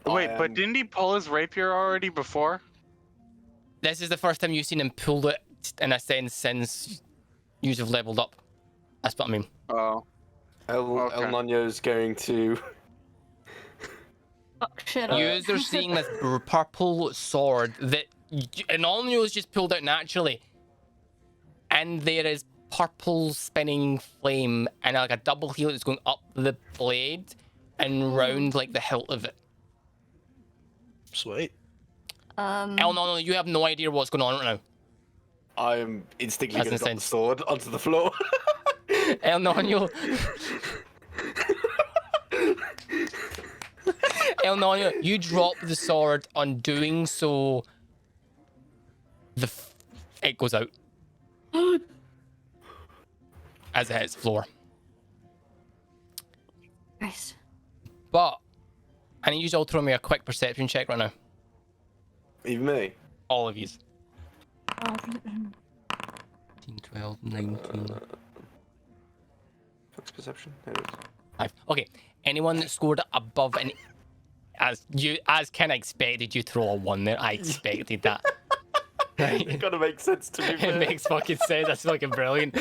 Wait, I but am- didn't he pull his rapier already before? This is the first time you've seen him pull it in a sense since you have leveled up. That's what I mean. Oh. El Okay. Nino's going to. Fuck shit You up. are seeing this purple sword that Anonio's just pulled out naturally. And there is purple spinning flame and like a double helix going up the blade and round like the hilt of it. sweet. No, you have no idea what's going on right now. I'm instinctively That's going to drop insane. the sword onto the floor. El Nino. El Nino, you drop the sword. On doing so, it goes out as it hits the floor. Christ. But I need you to all throw me a quick perception check right now. Even me. All of you. 18, 12, 19. What's perception? There it is. 5. Okay. Anyone that scored above an as kind of expected you throw a 1 there. I expected that. Right? Gotta make sense to me. It makes fucking sense. That's fucking brilliant.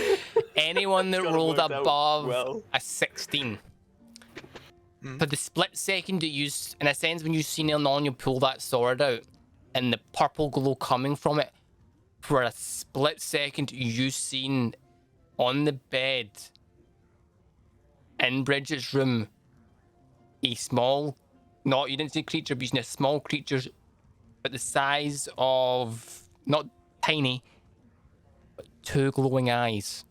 Anyone that Gotta rolled work out above well. a 16. For the split second that you, in a sense, when you see Neil Nonyo pull that sword out and the purple glow coming from it, for a split second, you seen on the bed in Bridget's room a small, you didn't see a creature, but you seen a small creature, but the size of, not tiny, but 2 glowing eyes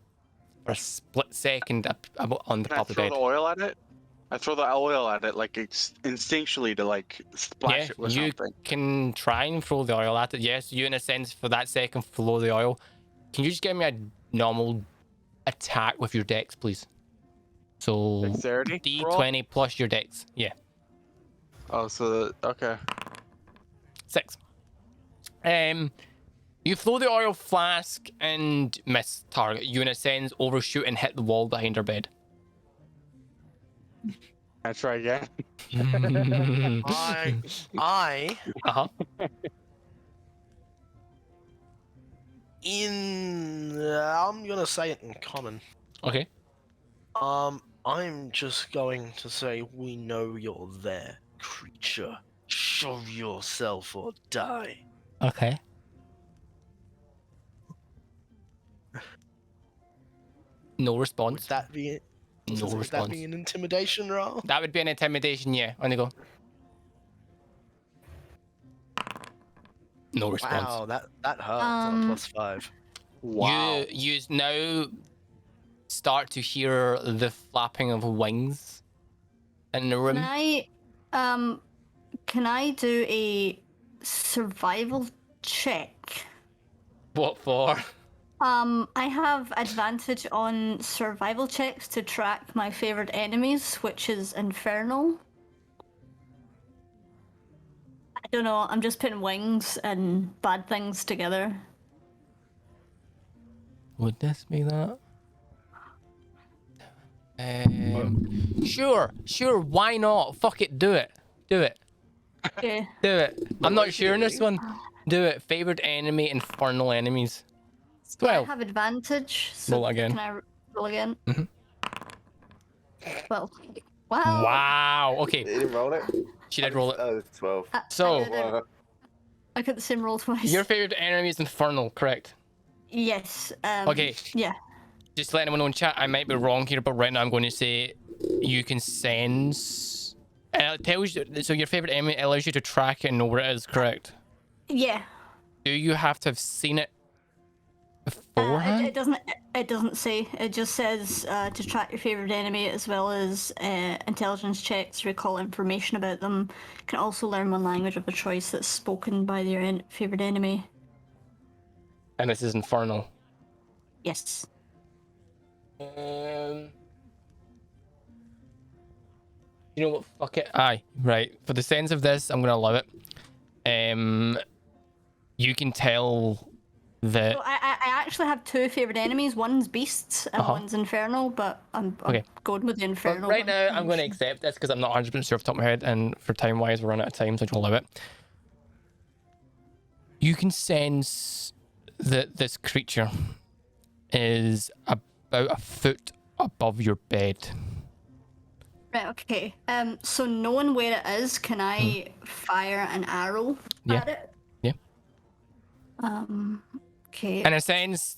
for a split second on the Can I top of the throw bed. the oil at it? I throw the oil at it like instinctually to like splash it with you something. can try and throw the oil at it. Yes, you in a sense for that second flow the oil. Can you just give me a normal attack with your dex, please? So Dexterity roll? D20 plus your dex. Yeah, Oh, so okay. 6. You flow the oil flask and miss target. You in a sense overshoot and hit the wall behind her bed. I try again. I Uh-huh. I'm gonna say it in common. Okay. I'm just going to say we know you're there, creature. Show yourself or die. Okay. No Would response. that be it? No Would that response. be an intimidation roll? That would be an intimidation, yeah. On the go. No response. Wow, that hurts on a +5. Wow. You now start to hear the flapping of wings in the room. Can I do a survival check? What for? I have advantage on survival checks to track my favorite enemies, which is infernal. I don't know, I'm just putting wings and bad things together. Would this be that? Sure, why not? Fuck it, do it. Okay. Do it. I'm what not are sure you in this doing? one. Do it. Favored enemy, infernal enemies. I 12. have advantage, so Roll again. can I roll again? Mhm. Well, wow. Wow. Okay, You didn't roll it? she did roll it. Oh, it's 12. So- I got the same roll twice. Your favorite enemy is infernal, correct? Yes. Okay. Yeah. Just to let anyone know in chat, I might be wrong here, but right now I'm going to say you can sense. And it tells you. So your favorite enemy allows you to track it and know where it is, correct? Yeah. Do you have to have seen it beforehand? It doesn't say. It just says to track your favorite enemy as well as intelligence checks, recall information about them. Can also learn one language of a choice that's spoken by your favorite enemy. And this is infernal. Yes. You know what? Fuck it. Aye, right. For the sense of this, I'm gonna allow it. You can tell that. So I actually have two favorite enemies. One's beasts and one's infernal, but I'm Okay. going with the But infernal. right one. now, I'm going to accept this because I'm not 100% sure off the top of my head, and for time wise, we're running out of time, so I'm going to allow it. You can sense that this creature is about a foot above your bed. Right. Okay. So knowing where it is, can I fire an arrow Yeah. at it? Yeah. Okay. In a sense,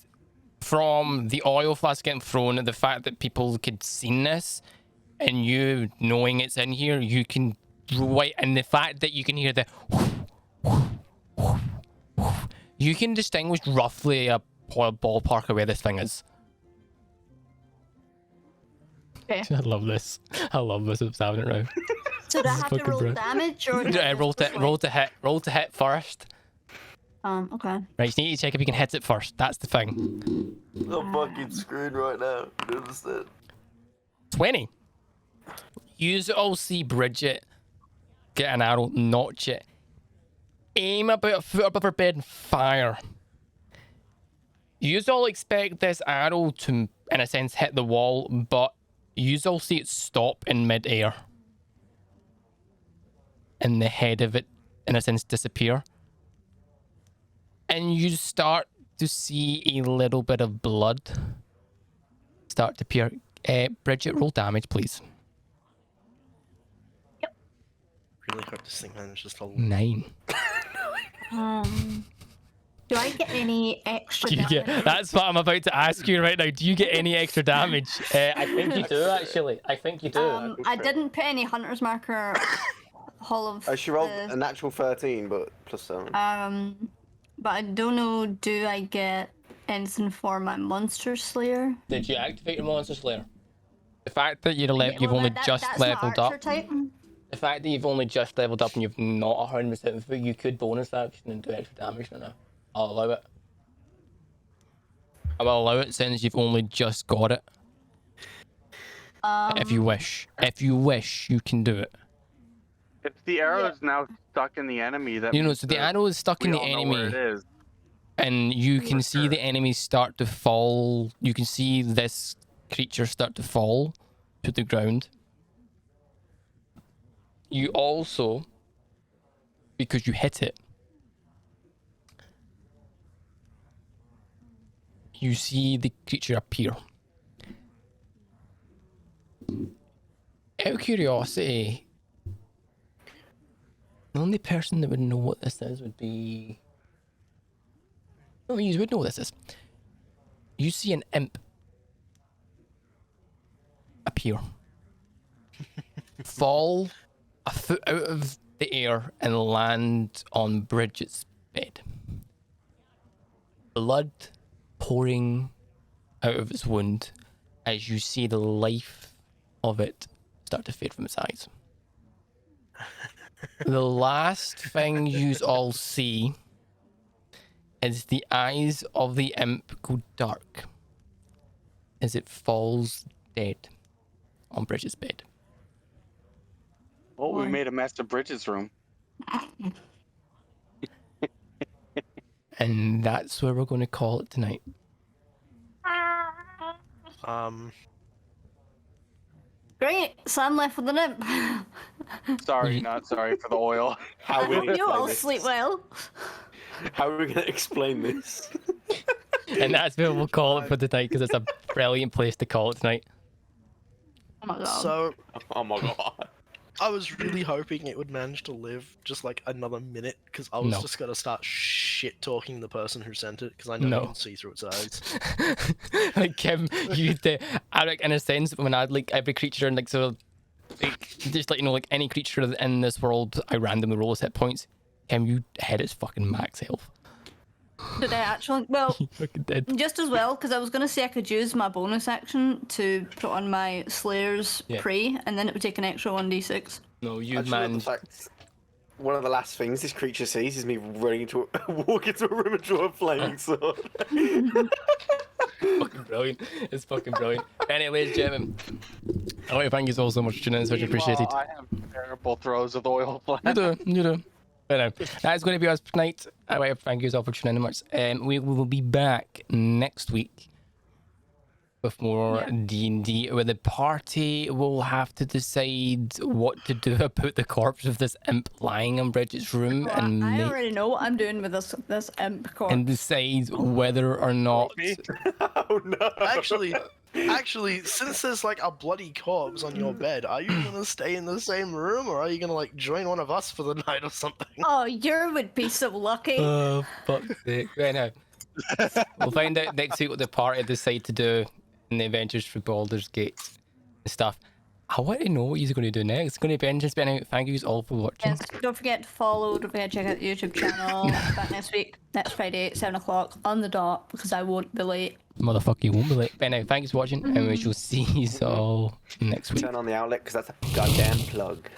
from the oil flask getting thrown, the fact that people could see this, and you knowing it's in here, you can right, and the fact that you can hear the, you can distinguish roughly a ballpark of where this thing is. Okay. I love this. I love this. I'm having it right. So do I have to fucking roll brilliant. damage or? Roll to hit first. Okay. Right, you need to check if you can hit it first. That's the thing. I'm fucking screwed right now. You don't understand? 20. You all see Bridget get an arrow, notch it, aim about a foot above her bed and fire. You all expect this arrow to, in a sense, hit the wall, but you all see it stop in mid-air. And the head of it, in a sense, disappear. And you start to see a little bit of blood start to appear. Bridget, roll damage, please. Really hope this thing manages to. 9. Do I get any extra Do you damage? get? That's what I'm about to ask you right now. Do you get any extra damage? I think you do, actually. I think you do. I didn't put any hunter's marker. Hall of. She rolled a natural 13, but +7. But I don't know. Do I get anything for my monster slayer? Did you activate your monster slayer? The fact that you've Well, only that's just my leveled archer up. type. The fact that you've only just leveled up and you've not 100%, but you could bonus action and do extra damage right now. I'll allow it. I will allow it since you've only just got it. If you wish. If you wish, you can do it. If the arrow is now stuck in the enemy, that You know, means so the that arrow is stuck we in the all know where it enemy. is. And you can For see sure. the enemies start to fall. You can see this creature start to fall to the ground. You also, because you hit it, you see the creature appear. Out of curiosity, the only person that would know what this is would be. No, you would know what this is. You see an imp appear, fall a foot out of the air, and land on Bridget's bed. Blood pouring out of its wound as you see the life of it start to fade from its eyes. The last thing you all see is the eyes of the imp go dark as it falls dead on Bridget's bed. Oh, we made a mess of Bridget's room. And that's where we're going to call it tonight. Great, Sam left with an imp. Sorry, not sorry for the oil. How I are we hope gonna you all explain this? sleep well. How are we going to explain this? And that's where we'll call it for tonight, because it's a brilliant place to call it tonight. Oh my god. So Oh my god. I was really hoping it would manage to live just like another minute, because I was No. just gonna start shit talking the person who sent it, because I know No. you can see through its eyes. Like Kim, you did, Eric, in a sense, when I had like every creature and like so, like just like you know, like any creature in this world, I randomly roll its hit points. Kim, you hit its fucking max health. Did I actually? Well, You fucking did. just as well, because I was going to say I could use my bonus action to put on my Slayer's Yeah. Prey, and then it would take an extra 1d6. No, you I just love the managed. fact one of the last things this creature sees is me running into walk into a room and draw a flaming sword. Fucking brilliant. It's fucking brilliant. Anyway, ladies and gentlemen, I want to thank you all so much for tuning in. It's much appreciated. I have terrible throws of the oil You plant. do, you do. But no, that's going to be us tonight. I want to thank you all for tuning in much. We will be back next week with more D&D, where the party will have to decide what to do about the corpse of this imp lying in Bridget's room Well, and I make, already know what I'm doing with this imp corpse. and decide whether or not. Oh no. Actually, since there's like a bloody corpse on your bed, are you gonna stay in the same room, or are you gonna like join one of us for the night or something? Oh, you would be so lucky. Oh, fuck's sake. Right now. We'll find out next week what the party decide to do in the adventures for Baldur's Gate and stuff. I want to know what he's going to do next. It's going to be interesting. Thank you all for watching. Yes, don't forget to follow, don't forget to check out the YouTube channel. Back next week, next Friday at 7 o'clock on the dot, because I won't be late. Motherfucker, you won't be late. But anyway, thank you for watching, and we shall see you all next week. Turn on the outlet because that's a goddamn plug.